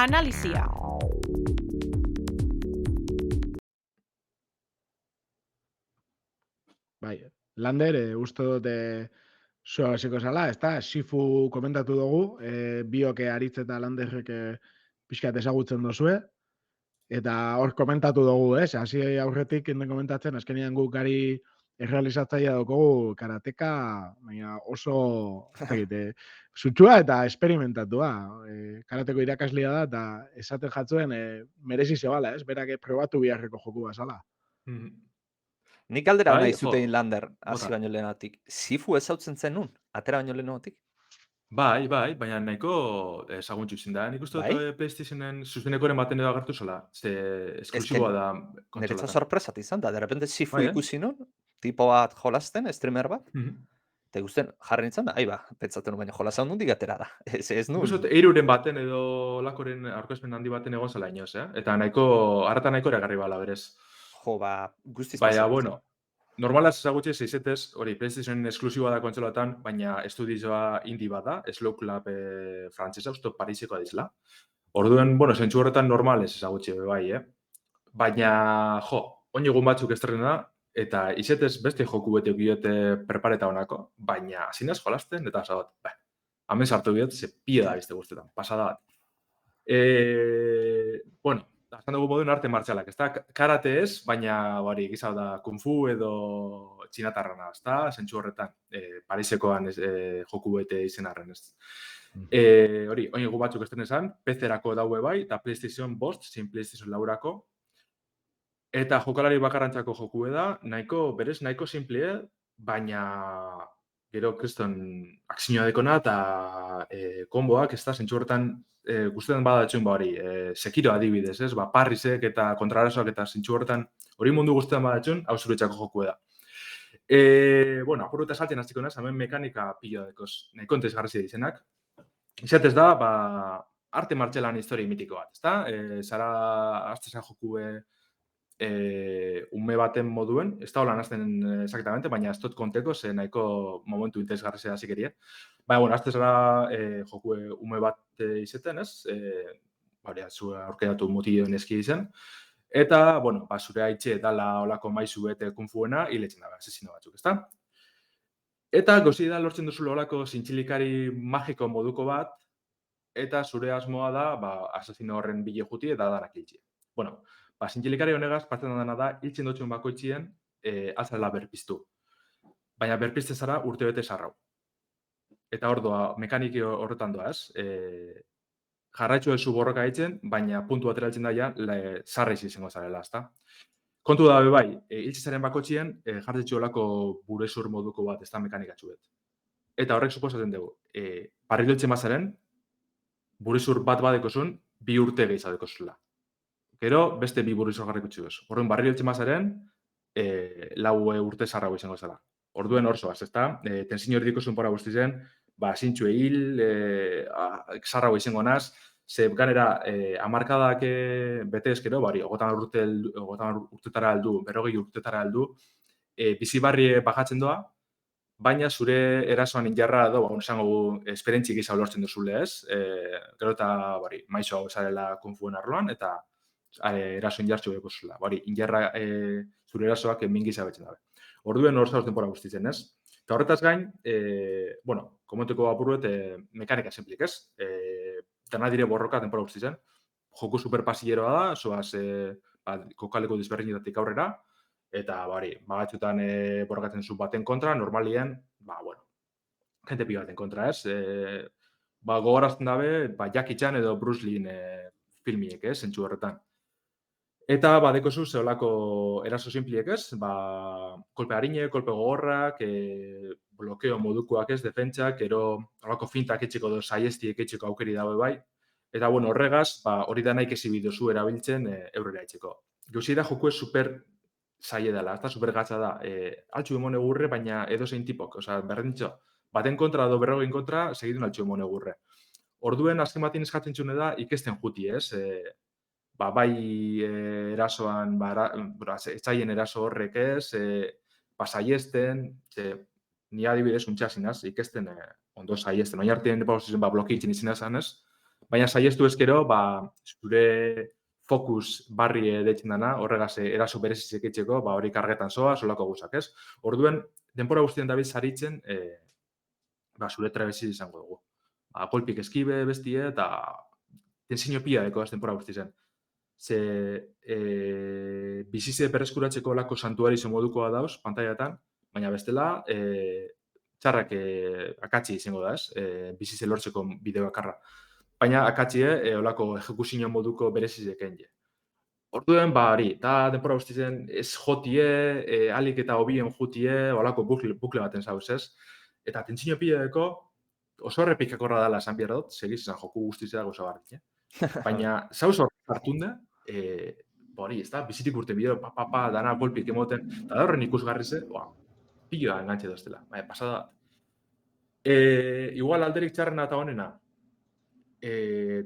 Analizia. Bai, Lander, uste dut zua hasiko zala, ezta? Sifu komentatu dugu, bioke aritz eta Landerrek pixkat ezagutzen dozue, eta hor komentatu dugu, hasi aurretik inden komentatzen, azkenean guk gari errealizatzaia dugu karateka, baina oso, ez dakit, sutsua eta esperimentatua. Karateko irakaslea da, eta esaten jatzuen merezi zebala, berak probatu biharreko joku bazala. Nik galdera Bai, nahi zutein Lander, hasi bota. baino lehenatik. Sifu ezautzen zen nun, atera baino lehenatik? Bai, baina nahiko ezaguntzu izin da. Nik uste dut Bai? PlayStationen zuzenekoren baten edo agertu zela. Ze esklusiboa da Niretzat kontsolatan. sorpresat izan da, de repente Sifu Bai, ikusi nun, tipo bat jolasten, streamer bat, Mhm. eta guztien jarri nintzen da, pentsatzen baina jolasa nondik atera da. Ez nun. Nik uste dut eiruren baten edo lakoren aurkezpen handi baten egon zela inoz, Eta nahiko, harrata nahiko eragarri bala berez. Jo, guztiz Baina, pasatu. bueno, normalaz ezagutxe zeizetez, hori, PlayStation esklusiboa da kontsolatan, baina estudioa indie bat da, Slow Club frantzesa, uste Pariseko dizela. Orduen, bueno, zentsu horretan normalez ezagutxe bai, Baina, jo, oin egun batzuk estrena da, eta izetez beste joku bete ukiote prepareta honako, baina azinaz jolasten, eta zagot, hemen sartu biot, ze pia da bizte guztetan, pasada bat. Bueno, azan dugu moduen arte martxalak, ez da, karate ez, baina, bari, gizau da, kung fu edo txinatarrana, ez da, zentsu horretan, Parisekoan joku bete izen arren, ez. Hori, oin egun batzuk estrena esan, PC-erako daue bai, eta PlayStation 5, zein PlayStation 4-ako, eta jokalari bakarrantzako joku da, berez nahiko simple, baina gero kriston akzioa dekona eta konboak, ez da, zentsu horretan guztetan badatxun hori, Sekiro adibidez, ez, Parrisek eta kontrarasoak eta zentsu horretan hori mundu guztetan badatxun, hau zuretzako joku da. Bueno, apuru eta saltzen hastiko naz, hemen mekanika pilo dekoz, nahiko entesgarri dizenak. Izatez da, arte martxelan historia mitiko bat, ez da? Zara, aztezan joku ume baten moduen, ez da hola nazten exactamente, baina ez dut konteko, ze nahiko momentu interesgarri zera zikerie. Baina, bueno, azte zara joku ume bat izeten, ez? Zu aurkeratu mutioen eski izen. Eta, bueno, zure haitxe dala olako maizu bete kunfuena, hiletzen da, asesino batzuk, ez da? Eta, gozi da lortzen duzu olako zintxilikari magiko moduko bat, eta zure asmoa da, asesino horren bile juti eta danak hiltxe. Bueno, zintxilikari honegaz, partzen dena da, hiltzen dutxun bakoitzien, altzala berpiztu. Baina berpizte zara urte bete sarrau. Eta hor doa, mekaniki horretan doa, ez? Jarraitzu ezu borroka hitzen, baina puntu ateraltzen daia, zarraiz izango zarela, ezta? Kontu da, bai, hiltzen zaren bakoitzien, jarraitzu olako burezur moduko bat, ez da mekanikatxu bet. Eta horrek suposatzen dugu, barrileltzen bazaren, burezur bat badekozun, 2 urte gehiago zula. Gero, beste 2 burrizor jarriko txuduz. Horren, barri hiltzen mazaren, 4 urte zarrago izango zela. Orduen hor zoaz, ezta? Tensio hori diko zunpora guztizen, zintxu egil, zarrago izango naz, ze ganera, amarkadak bete ezkero, bari, 50 urtetara aldu, 40 urtetara aldu, bizi barri bajatzen doa, baina zure erasoan injarra edo, esango esperientzik izan lortzen duzule, ez? Gero eta, bari, maizo hau zarela konfuen arloan, eta eraso injartxo beko zula. Bari, injarra zure erasoak mingi zabetzen dabe. Orduen hor zauz denpora guztitzen, ez? Eta horretaz gain, bueno, komenteko apuruet mekanika simplik, ez? Dana dire borroka denpora guztitzen. Joku superpasilleroa da, zoaz kokaleko dizberdinetatik aurrera, eta batzutan borrokatzen zu baten kontra, normalien, jente pi baten kontra, ez? Gogorazten dabe, Jackie Chan edo Bruce Lee filmiek, ez, zentsu horretan. Eta badekozu zeolako eraso simpliek, ez? Kolpe harine, kolpe gogorrak, blokeo modukoak, ez, defentsak, olako fintak etxeko edo saiestiek etxeko aukeri dago bai. Eta, horregaz, hori da nahik ezibidozu erabiltzen eurrera etxeko. Gauzi da joku ez super zaie dela, ez da, super gatza da. Altxu emone gurre, baina edo zein tipok, oza, berdintxo. Baten kontra edo berrogein kontra, segitun altxu emone gurre. Orduen, azken batin eskatzen txune da, ikesten juti, ez? Bai erasoan, etxaien eraso horrek ez, saiesten, ni adibidez untxasinaz, ikesten ondo saiesten. Oin artean blokitzen izin esan ez, baina saiestu ezkero, zure fokus barri deitzen dana, horregaz eraso berezizek etxeko, hori kargetan zoa, solako guzak ez. Orduen, denpora guztien dabil zaritzen, zure trebezi izango dugu. Kolpik eskibe, bestie, eta tensio pia deko ez denpora guztien. Ze bizize berreskuratzeko olako santuari modukoa dauz, pantaiatan, baina bestela, txarrak akatzi izango da, ez? Bizize lortzeko bideo bakarra. Baina akatzi olako ejekuzio moduko berezizek enge. Orduen, eta denpora guztien ez jotie, alik eta hobien jutie, olako bukle baten zauz, ez? Eta tentsio pila deko, oso errepikakorra dela esan behar dut, segizizan joku guztizera gauza barrik, Baina, zauz horret hartunda, hori, ez da, bizitik urte bideo, dana golpik emoten, eta da horren ikusgarri ze, piloa engantxe doztela, pasada. Igual alderik txarrena eta honena,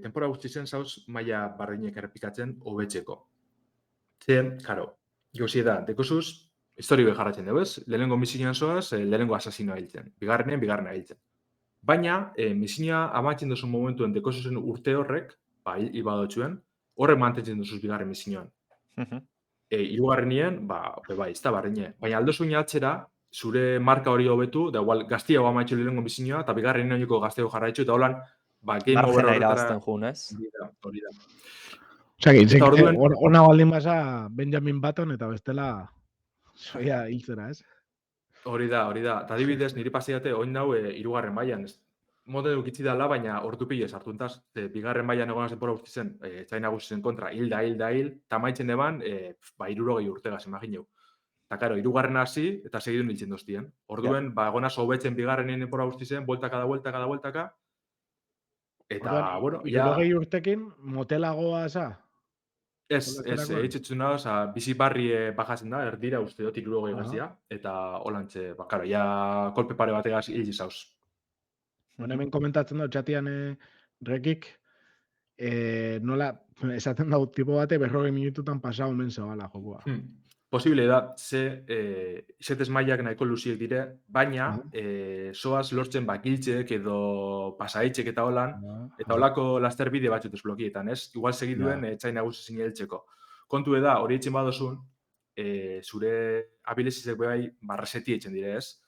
tempora guztizen zauz maila barreinek errepikatzen hobetzeko. Karo, gauzi da, dekozuz, historio jarratzen dugu, ez? Lehenengo misioan zoaz, lehenengo asasinoa hiltzen, bigarrena hiltzen. Baina, misioa amatzen duzun momentuen dekozuzen urte horrek, ibadotxuen, horrek mantentzen duzuz bigarren misioan. Hirugarrenien, ez da barreine. Baina aldozu inatzera, zure marka hori hobetu, da igual gaztiago amaitxu lehenengo misioa, eta bigarren inoiko gaztiago jarraitxu, eta holan, game over horretara. Margena irabazten jun, ez? Hori da. Osea, ona baldin basa Benjamin Button eta bestela soia hiltzera, ez? Hori da. Eta adibidez, niri pasiate, oin dau, hirugarren mailan, ez? Mode dukitzi dela, baina ordu pile sartuntaz, bigarren mailan egon zenpora guzti zen, txaina guzti zen kontra, hil, eta maitzen eban, 60 urtegaz, imagineu. Eta, karo, hirugarren hasi, eta segidun hiltzen doztien. Orduen, egon aso hobetzen bigarren zenpora guzti zen, bueltaka, eta, bueno, ja... 60 urtekin, motelagoa, eza? Ez, eitzetzen da, bizi barri bajatzen da, erdira uste dut 60 gazia, eta holantxe, karo, ja kolpe pare bategaz hil izauz. Hemen komentatzen da, txatian rekik, nola, esaten da, tipo bate, 40 minututan pasau omen zabala jokua. Posible da, izetez mailak nahiko luziek dire, baina soaz lortzen bakiltxek edo pasaitxek eta holan, eta holako laster bide batzut desblokietan, ez? Igual segiduen txaina guzti zine heltzeko. Kontu da, hori etxen badozun, zure abilezizek bai barreseti etxen dire, ez?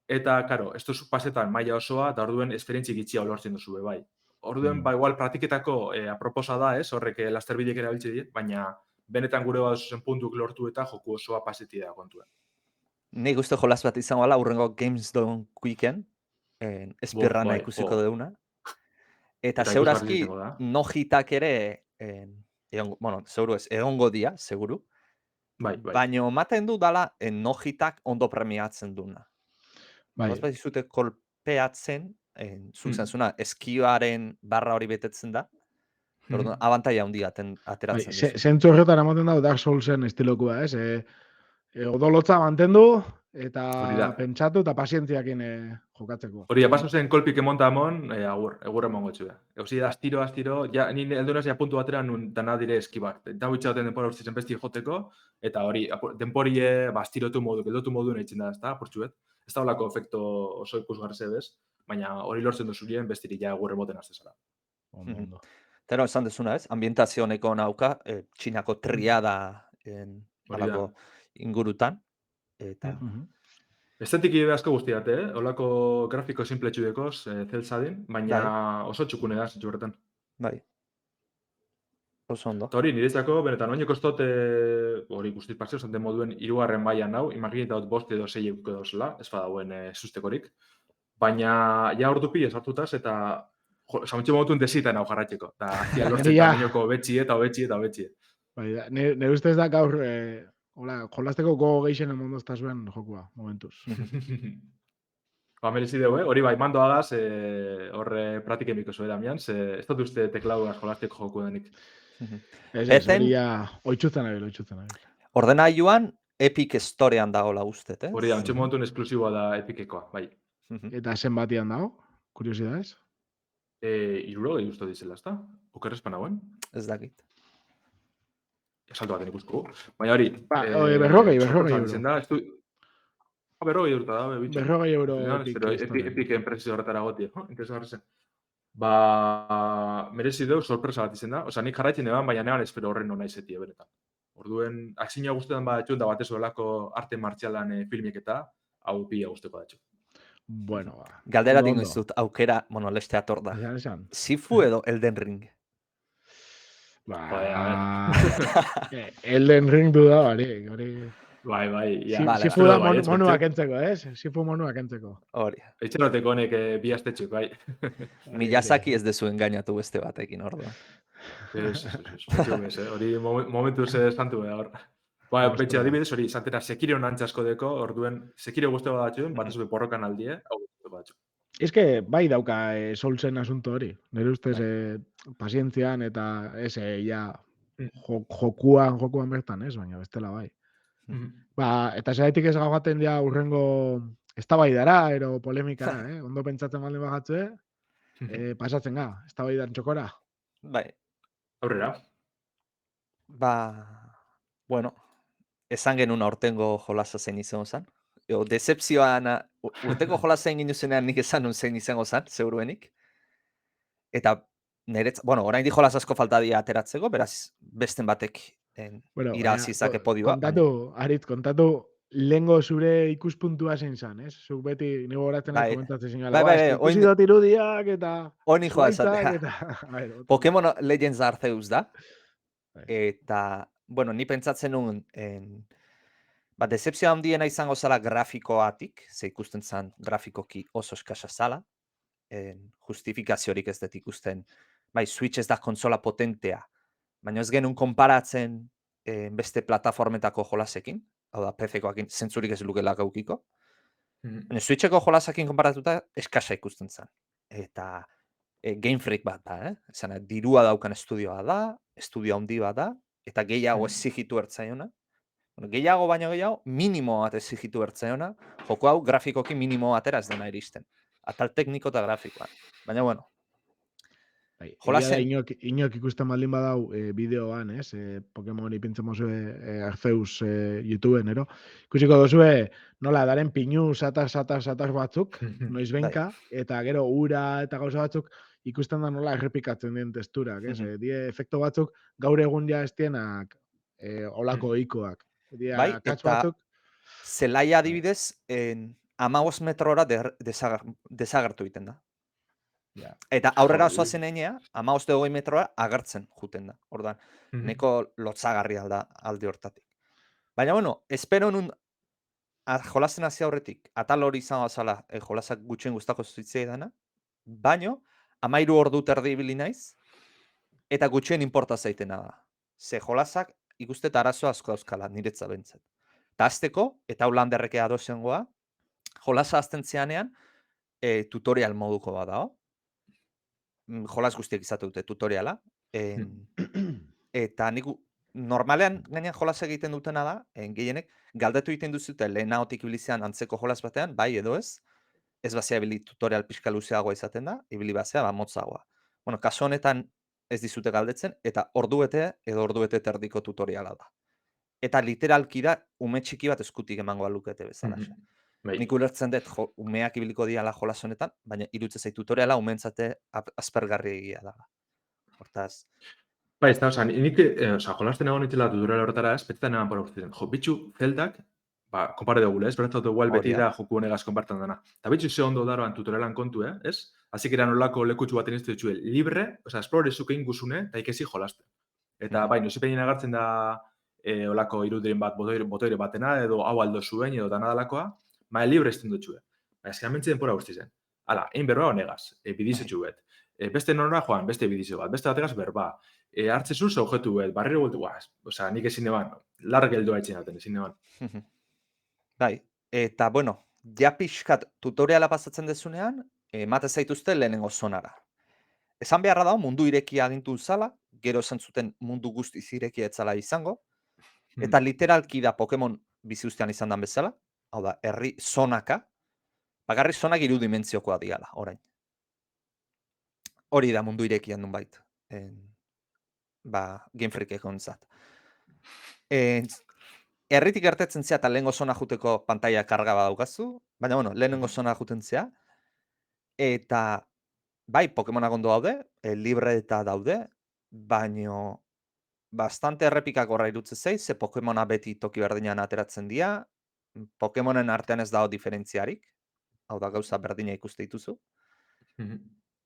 Eta, karo, ez duzu pasetan maila osoa, eta orduen esperientzik itxia olortzen duzu bai. Orduen, igual pratiketako aproposa da, ez? Horrek laster bideek erabiltze dit, baina benetan gure bat zuzen puntuk lortu eta joku osoa paseti da kontuen. Nik uste jolaz bat izango ala, urrengo Games Done Weekend, espirrana ikusiko deuna. Eta zeurazki, nojitak ere, zeuru ez, egongo dia, seguru. Baina maten du dala, nojitak ondo premiatzen duna. Bat bat izute kolpeatzen, zuzan zuna, eskioaren barra hori betetzen da, abantaia handia ateratzen dizu. Zentzu horretan ematen dago Dark Soulsen estilokua, ez? Odolotza mantendu eta pentsatu eta pazientziakin jokatzeko. Hori, paso zen kolpik emonta amon, agur emongo txue. Eusi da, astiro, ni eldunaz puntu batera nun dana dire eskibak. Eta bitxaten denpora urtzitzen besti joteko, eta hori, denporie astirotu modu, geldotu modu nahitzen da, ez da, portxuet. Ez da holako efekto oso ikusgarri zebez, baina hori lortzen duzulien bestiri ja agur emoten aztezara. Eta esan dezuna ez, ambientazio honeko nauka, Txinako triada alako ingurutan. Estetik ide asko guztiat, holako grafiko simple txudekoz, zelzadin, baina oso txukune da, zentzu horretan. Bai. Oso ondo. Eta hori, niretzako, benetan, oineko ez dut, hori guztiz paseo, zanten moduen, 3. mailan hau, imagineta dut 5 edo 6 edo zela, ez badauen sustekorik. Baina, ja ordu pila sartutaz, eta samuntxe modutun desitan hau jarratxeko. Eta azia lortzetan oinoko betxie eta betxie eta betxie. Bai, nire ustez da gaur, jolasteko gogo geixen emondozta zuen jokua, momentuz. Ba, merezi dugu, hori bai, mandoagaz, horre pratiken biko zuen damian, ez dut uste teklauaz jolasteko joku denik. Ez, hori ja, oitzutzen abil. Ordenagailuan Epic Storean dagoela ustez, ez? Hori da, ontsen momentun esklusiboa da Epicekoa, bai. Eta zen batian dago, kuriosidades? 60 uste dizela, ezta? Okerrezpan hauen? Ez dakit. Salto baten ikusko. Baina hori... Berrogei euro. Berrogei eurta da, bitxo. 40 euro Epic enpresi horretara goti, interesgarra zen. Ba, merezi dugu sorpresa bat izen da. Osa, nik jarraitzen eban, baina neban espero horren nona izetia, benetan. Orduen, akzina guztetan bat etxun da batez olako arte martxalan filmiek eta hau pila guzteko da etxun. Bueno, ba. Galdera dingo izut, aukera, leste ator da. Sifu edo Elden Ring? Ba, Elden Ring du da, hori. Bai, ja. Sifu da monuak entzeko, ez? Sifu monuak entzeko. Hori. Etxeroteko honek bi astetxuk, bai. Miyazaki ez dezu engainatu beste batekin, orduan. Hori momentu santu da hor. Ba, betxe adibidez, hori, santera Sekiro nantzasko deko, orduen, Sekiro guzteko batxuen, bat ez porrokan aldie, hau guzteko batxu. Ez que bai dauka solzen asunto hori. Nire ustez pazientzian eta ja jokuan bertan, ez? Baina bestela bai. Ba, eta zaitik ez gaugaten ja urrengo eztabaidara, ero polemikara, ondo pentsatzen baldin bagatzue, pasatzen ga, eztabaidan txokora. Bai. Aurrera. Ba, bueno, esan genuen aurtengo jolasa zein izango zen. Decepzioan, urteko jolasa egin duzenean nik esan nun zein izango zen, zeuruenik. Eta niretz, bueno, orain di jolasa asko falta dia ateratzeko, beraz, besten batek irazizake podioa. Kontatu, lehengo zure ikuspuntua zein zan, ez? Zuk beti nigo horatzen komentatzen zingala. Ikusi dut irudiak eta... Honi joa esatea. Pokemon Legends Arceus da. Eta, bueno, ni pentsatzen nuen, decepzioa handiena izango zala grafikoatik, ze ikusten zan grafikoki oso eskasa zala, justifikaziorik ez dut ikusten, bai, Switch ez da konsola potentea, baina ez genuen konparatzen beste plataformetako jolasekin, hau da, PC-koakin zentzurik ez lukela gaukiko. Switcheko jolasekin konparatuta eskasa ikusten zen. Eta Game Freak bat da, Zena, dirua daukan estudioa da, estudio handi bat da, eta gehiago exigitu ertzaiona. Gehiago baino gehiago, minimo bat exigitu ertzaiona, joko hau grafikoki minimo batera ez dena iristen. Atal tekniko eta grafikoan. Baina, bueno, jolasen... Inok ikusten baldin badau bideoan, ez? Pokemon ipintzen mozue Arceus YouTubeen, ero? Ikusiko dozue, nola, daren pinu sataz batzuk, noiz benka, eta gero ura eta gauza batzuk, ikusten da nola errepikatzen den testurak, ez? Die efekto batzuk gaur egun ja estienak olako ohikoak. Bai, eta zelaia adibidez, 15 metrora desagertu egiten da. Eta aurrera osoa zen einea, 15-20 metrora agertzen juten da. Ordan, neko lotzagarria da alde hortatik. Baina, bueno, espero nun jolasten hasi aurretik, atal hori izango zala jolasak gutxien gustako zitzei dana, baino, 13 ordu terdi ibili naiz, eta gutxien inporta zaitena da. Ze jolasak ikustet arazo asko dauzkala, niretza bentzat. Eta azteko, eta Ulanderrekea dozengoa, jolasa azten zeanean, tutorial moduko bat dao. Jolas guztiak izate dute tutoriala. Eta nik normalean gainean jolas egiten dutena da, gehienek, galdetu egiten duzute lehenagotik ibilizean antzeko jolas batean, bai edo ez bazea ibili tutorial pixka luzeagoa izaten da, ibili bazea motzagoa. Bueno, kasu honetan ez dizute galdetzen, eta orduete edo orduete terdiko tutoriala da. Eta literalki da, ume txiki bat eskutik emango alukete bezala. Nik ulertzen dut umeak ibiliko diala jolas honetan, baina irutze zait tutoriala umentzate aspergarri egia da. Hortaz. Bai, ez da, nik jolasten egon itxela tutoriala horretara ez, betetan eman pora guztien. Bitxu, zeldak, konpare dugu, ez? Breath of the Wild beti da joku honegaz konpartan dena. Eta bitxu ze ondo daroan tutorialan kontu, ez? Hasik eran olako lekutsu baten ez ditxue libre, esplore zuke inguzune, eta ikesi jolasten. Eta bai, nozipein agartzen da olako irudiren bat, botoire batena, edo hau aldo zuen, edo dana dalakoa, ma libre esten dutxue. Ba, eskan mentxe denpora guzti zen. Hala, egin berba honegaz, bidizotxu bet. Beste norra joan, beste bidizo bat, beste bategaz berba. Hartzezuz objetu bet, barriro gultu, osea, nik ezin eban, larg geldua etxen daten, ezin eban. Bai, eta bueno, ja pixkat tutoriala pasatzen dezunean, emate zaituzte lehenengo zonara. Esan beharra dago mundu irekia agintu zala, gero esan zuten mundu guztiz irekia etzala izango, eta literalki da Pokemon bizi ustean izan dan bezala, hau da, herri zonaka, bakarri zonak 3 dimentziokoa diala, orain. Hori da mundu irekian duen bait. Game Freak ontzat. Herritik gertetzen zea eta lehenengo zona juteko pantalla karga badaukazu, baina bueno, lehenengo zona juten zea, eta bai, Pokemonak ondo daude, libre eta daude, baino bastante errepikakorra irutze zei, ze Pokemona beti toki berdinean ateratzen dira, Pokemonen artean ez dago diferentziarik, hau da gauza berdina ikuste dituzu,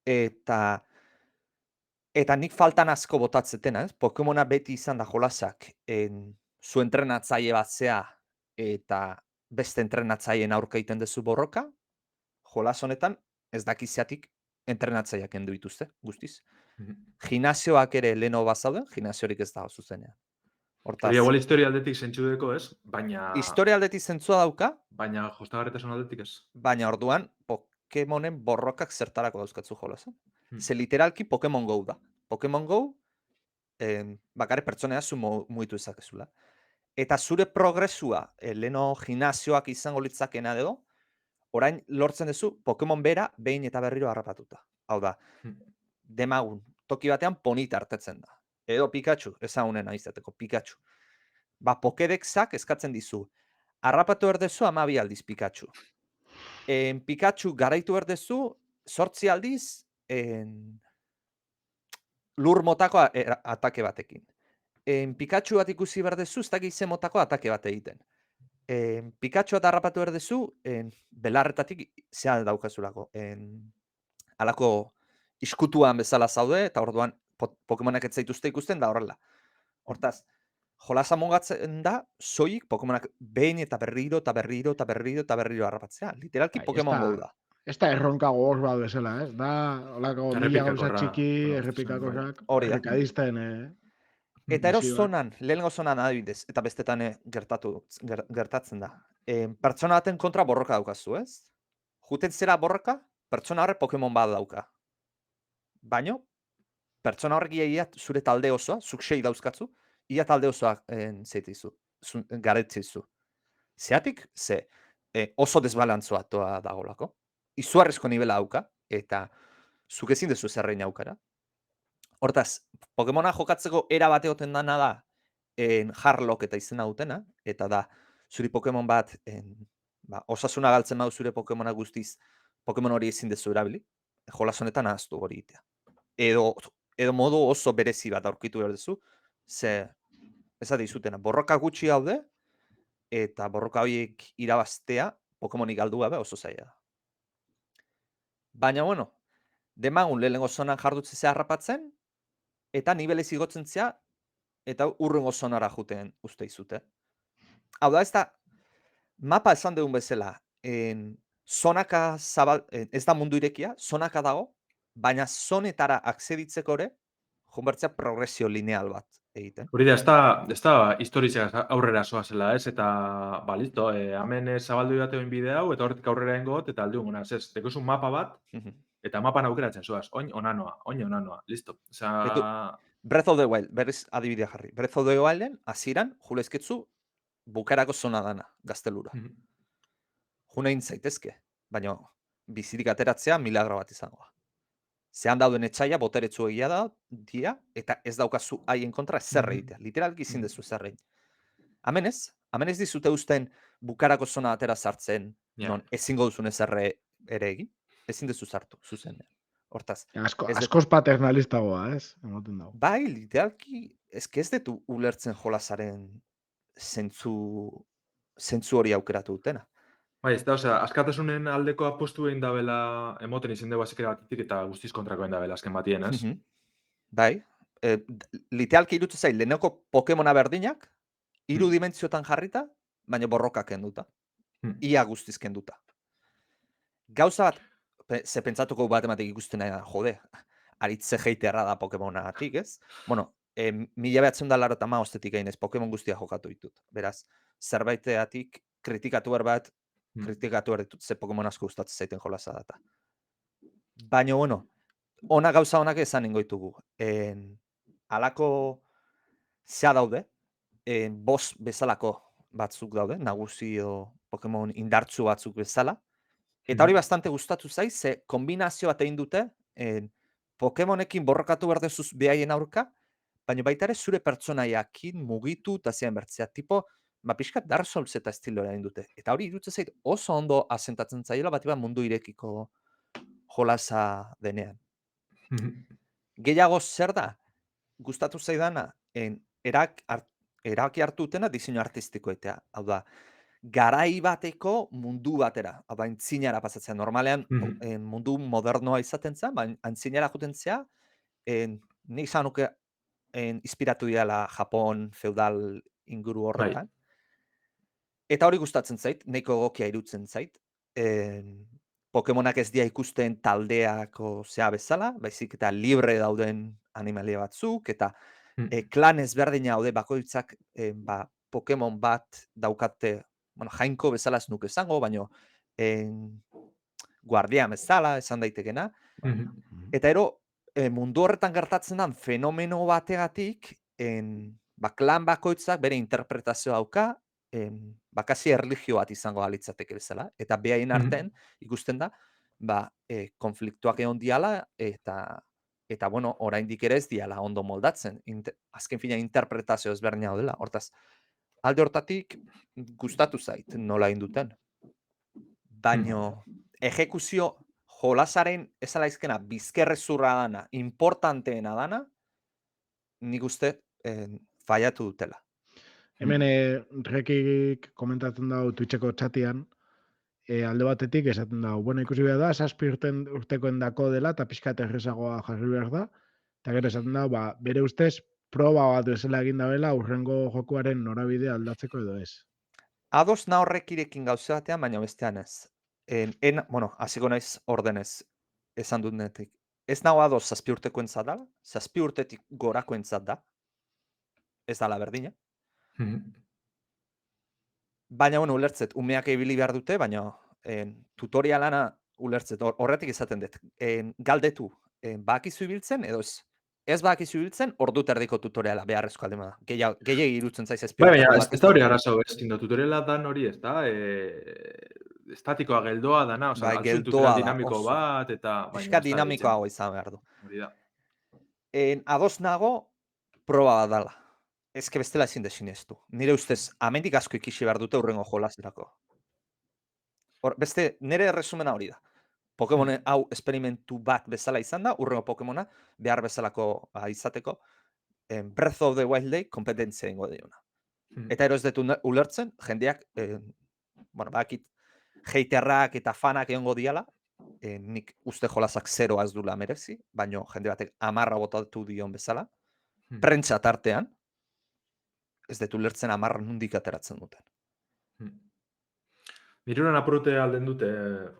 eta nik faltan asko botatzetena, ez? Pokemona beti izan da jolasak, zu entrenatzaile bat zea, eta beste entrenatzaien aurka egiten duzu borroka, jolas honetan ez dakizeatik entrenatzaileak kendu dituzte, guztiz. Gimnasioak ere leheno bazauden, gimnasiorik ez dago zuzenean. Hori igual historia aldetik zentxudeko, ez? Baina... Historia aldetik zentzua dauka. Baina jostagarretasun aldetik ez. Baina orduan, Pokemonen borrokak zertarako dauzkatzu jolasen. Ze literalki Pokemon Go da. Pokemon Go, bakarrik pertsonea zu mugitu ezakezula. Eta zure progresua, leheno gimnasioak izango litzakena edo, orain lortzen duzu Pokemon bera behin eta berriro harrapatuta. Hau da, demagun, toki batean Ponita hartetzen da. Edo Pikachu, ezagunena izateko, Pikachu. Pokédexak eskatzen dizu. Harrapatu erdezu 12 aldiz Pikachu. Pikachu garaitu erdezu 8 aldiz lur motako atake batekin. Pikachu bat ikusi berdezu, ez dakit ze motako atake bat egiten. Pikachu bat harrapatu erdezu, belarretatik zea daukazulako. Halako iskutuan bezala zaude, eta orduan Pokemonak ez zaituzte ikusten da horrela. Hortaz, jolasa mongatzen da, soilik Pokemonak behin eta berriro harrapatzea. Literalki Pokemon Go da. Ez da erronka gogor bat bezala, ez? Da, holako mila gauza txiki, errepikakorrak, errekadizten, Eta ero zonan, lehenengo zonan adibidez, eta bestetan gertatzen da. Pertsona baten kontra borroka daukazu, ez? Juten zera borroka, pertsona horre Pokemon bat dauka. Baino, pertsona horrek ia zure talde osoa, zuk 6 dauzkatzu, ia talde osoa garetzizu. Zeatik, ze oso desbalantzoa toa dagolako. Izuarrezko nivela dauka, eta zuk ezin dezu zerrein aukara. Hortaz, Pokemona jokatzeko era bate oten dana da Harlock eta izena dutena, eta da, zuri Pokemon bat, osasuna galtzen badu zure Pokemona guztiz, Pokemon hori ezin dezu erabili, jolas honetan ahaztu hori itea. Edo modu oso berezi bat aurkitu behar duzu, ze, ez dizutena, borroka gutxi gaude, eta borroka horiek irabaztea, Pokemonik galdu gabe oso zaila da. Baina, bueno, demagun lehenengo zonan jardutze zea harrapatzen, eta nibelez igotzen zea, eta urrengo zonara juten uste izute. Hau da, ez da, mapa esan dugun bezala, zonaka zabal, ez da mundu irekia, zonaka dago, baina zonetara akzeditzeko ere, jonbertzea progresio lineal bat egiten. Hori da, ez da historizia aurrera zoazela, ez? Eta, listo, hemen zabaldu batean bide hau, eta horretik aurrera ingot, eta aldiun gona, ez? Tekuzun mapa bat, eta mapan aukeratzen zoaz, oin onanoa, listo. Breath of the Wild, berriz adibidea jarri. Breath of the Wilden, hasieran julezketzu, bukarako zona dana, gaztelura. Juna intzaitezke, baina bizirik ateratzea milagro bat izangoa. Zehan dauden etxaia, boteretsu egia da, eta ez daukazu haien kontra zer egitea. Literalki izin dezu zer egin. Hemen ez dizute usten bukarako zona atera sartzen, non ezingo duzun ezerre ere egin, ezin dezu sartu, zuzenean. Hortaz. Askoz paternalistagoa, ez? Emoten dago. Bai, literalki, ez detu ulertzen jolasaren zentzu hori aukeratu dutena. Bai, ez da, askatasunen aldeko apostu egin dabela emoten izan dugu azikera batetik eta guztiz kontrakoen dabela azken batien, ez? Bai, literalki iruditzen zait, leheneko Pokemona berdinak, 3 dimentsiotan jarrita, baina borroka kenduta. Ia guztiz kenduta. Gauza bat, ze pentsatuko bat ematek ikusten nahi da, jode, aritze jeiterra da Pokemonatik, ez? Bueno, 1985 gainez Pokemon guztia jokatu ditut. Beraz, zerbaiteatik kritikatu behar bat, kritikatu behar ditut, ze Pokemon asko gustatzen zaiten jolasa data. Baina, bueno, ona gauza onak esan ingoitugu. Halako zea daude, boss bezalako batzuk daude, nagusi edo Pokemon indartsu batzuk bezala. Eta hori bastante gustatu zaiz, ze kombinazio bat egin dute, Pokemonekin borrokatu behar dezuz behaien aurka, baina baita ere zure pertsonaiakin mugitu eta zian bertzea, tipo, pixkat Dark Souls eta estilora egin dute. Eta hori iruditzen zait oso ondo asentatzen zaiola, bat mundu irekiko jolasa denean. Gehiago zer da, gustatu zaidana, erabaki hartu dutena diseinu artistiko etea. Hau da, garai bateko mundu batera, hau da, antzinara pasatzea. Normalean mundu modernoa izaten zen, baina antzinara juten zea, nik izan nuke inspiratu diala Japon feudal inguru horretan. Eta hori gustatzen zait, nahiko egokia irutzen zait. Pokemonak ez dira ikusten taldeako zea bezala, baizik eta libre dauden animalia batzuk, eta klan ezberdina daude bakoitzak Pokemon bat daukate, bueno, jainko bezala ez nuke esango, baina guardian bezala esan daitekena. Eta ero, mundu horretan gertatzen den fenomeno bategatik, klan bakoitzak bere interpretazioa dauka, kasi erlijio bat izango alitzateke bezala, eta behaien artean ikusten da, konfliktuak egon diala, eta bueno, oraindik ere ez diala ondo moldatzen, azken fina interpretazio ezberdina dela, hortaz, alde hortatik gustatu zait nola induten. Baino, ejekuzio jolasaren ezala izkena bizkerrezurra dana, importanteena dana, nik uste faiatu dutela. Hemen Rekik komentatzen dago Twitcheko txatian, alde batetik esaten dago, bueno, ikusi behar da, 7 urtekoen dako dela, eta pixkat errezagoa jarri behar da, eta gero esaten dago, bere ustez, proba bat bezala egin dabela, urrengo jokuaren norabidea aldatzeko edo ez. Ados na horrekirekin gauze batean, baina bestean ez. Bueno, hasiko naiz ordenez, esan dut netik. Ez nago ados 7 urteko entzat da, 7 urtetik gorako entzat da, ez dala berdina. Baina, bueno, ulertzet, umeak ibili behar dute, baina tutorialana ulertzet, horretik izaten dut. Galdetu, bakizu ibiltzen, edo ez? Ez bakizu ibiltzen, ordu terdiko tutoriala beharrezko aldema da. Gehiagi irutzen zaiz ez. Baina, ez da hori arazo, tutoriala dan hori, ez da? Estatikoa geldoa dana, oza, altzun tutorial dinamiko bat, eta... Piskat dinamikoago izan behar du. Hori da. Ados nago, proba bat dala. Ezke bestela ezin desineztu. Nire ustez, amendik asko ikisi behar dute urrengo jolazerako. Beste, nire resumena hori da. Pokemon hau esperimentu bat bezala izan da, urrengo Pokemona behar bezalako izateko Breath of the Wild Day kompetentzia ingo diona. Eta ero ez dut ulertzen, jendeak, bueno, bakit, heiterrak eta fanak egongo diala, nik uste jolazak 0 ez dula merezi, baino jende batek 10 botatu dion bezala, prentsa tartean, ez dut ulertzen 10 nundik ateratzen duten. Nirunan apurute alden dute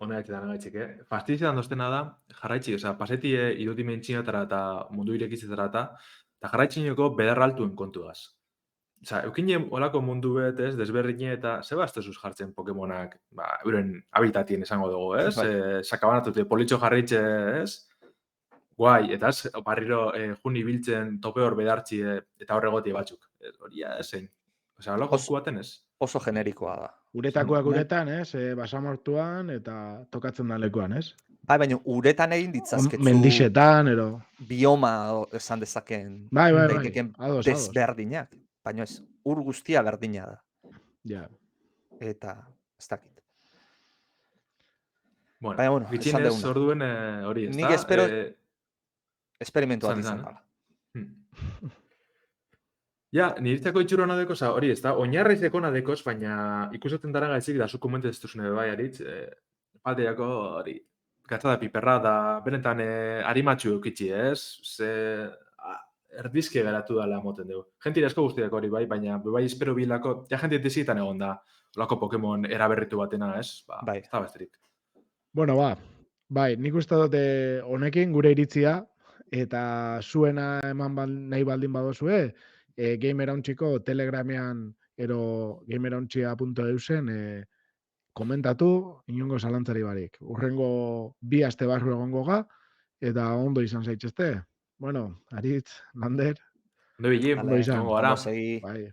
honeak eta nagaitxik, Fastizian doztena da, jarraitxik, oza, pasetie irudimentzinatara eta mundu irekitzetara eta jarraitxineko bedarraltuen kontuaz. Oza, eukine olako mundu bet, ez, desberdine eta zeba aztezuz jartzen Pokemonak, euren habitatien esango dugu, ez? Sakabanatute politxo jarritxe, ez? Guai, eta ez, barriro juni biltzen tope hor bedartzi eta horregoti batzuk. Hori ezein. Oza, olako baten ez? Oso generikoa da. Uretakoak uretan, ez? Basamortuan eta tokatzen da lekuan, ez? Bai, baina uretan egin ditzazketzu... Mendixetan, ero... Bioma esan dezaken... Bai. Desberdinak. Baina ez, ur guztia berdina da. Ja. Eta, ez dakit. Bueno, bitxinez orduen hori, ez da? Nik espero... Esperimentuak izan dala. Ja, niretzako itxuro nadeko, hori ez da, oinarraizeko nadekoz, baina ikusetan dara gaizik da zu komentez duzune bai aritz, paldeako hori, gatza da piperra da, benetan harimatxu eukitxi ez, ze erdizke garatu dela moten dugu. Gente asko guztiak hori bai, baina bai espero bilako, ja gente dezitan egon da, olako Pokemon eraberritu batena, ez? Bai. Ez da besterik. Bueno, bai, nik uste dute honekin gure iritzia, eta zuena eman nahi baldin badozue, Gamerountziko Telegramean ero gamerountxia.eusen komentatu, inongo zalantzari barik. Urrengo 2 aste barru egongo ga, eta ondo izan zaitxezte. Bueno, Aritz, Lander, Ondo bilin, ondo izan. Ondo segi. Bai.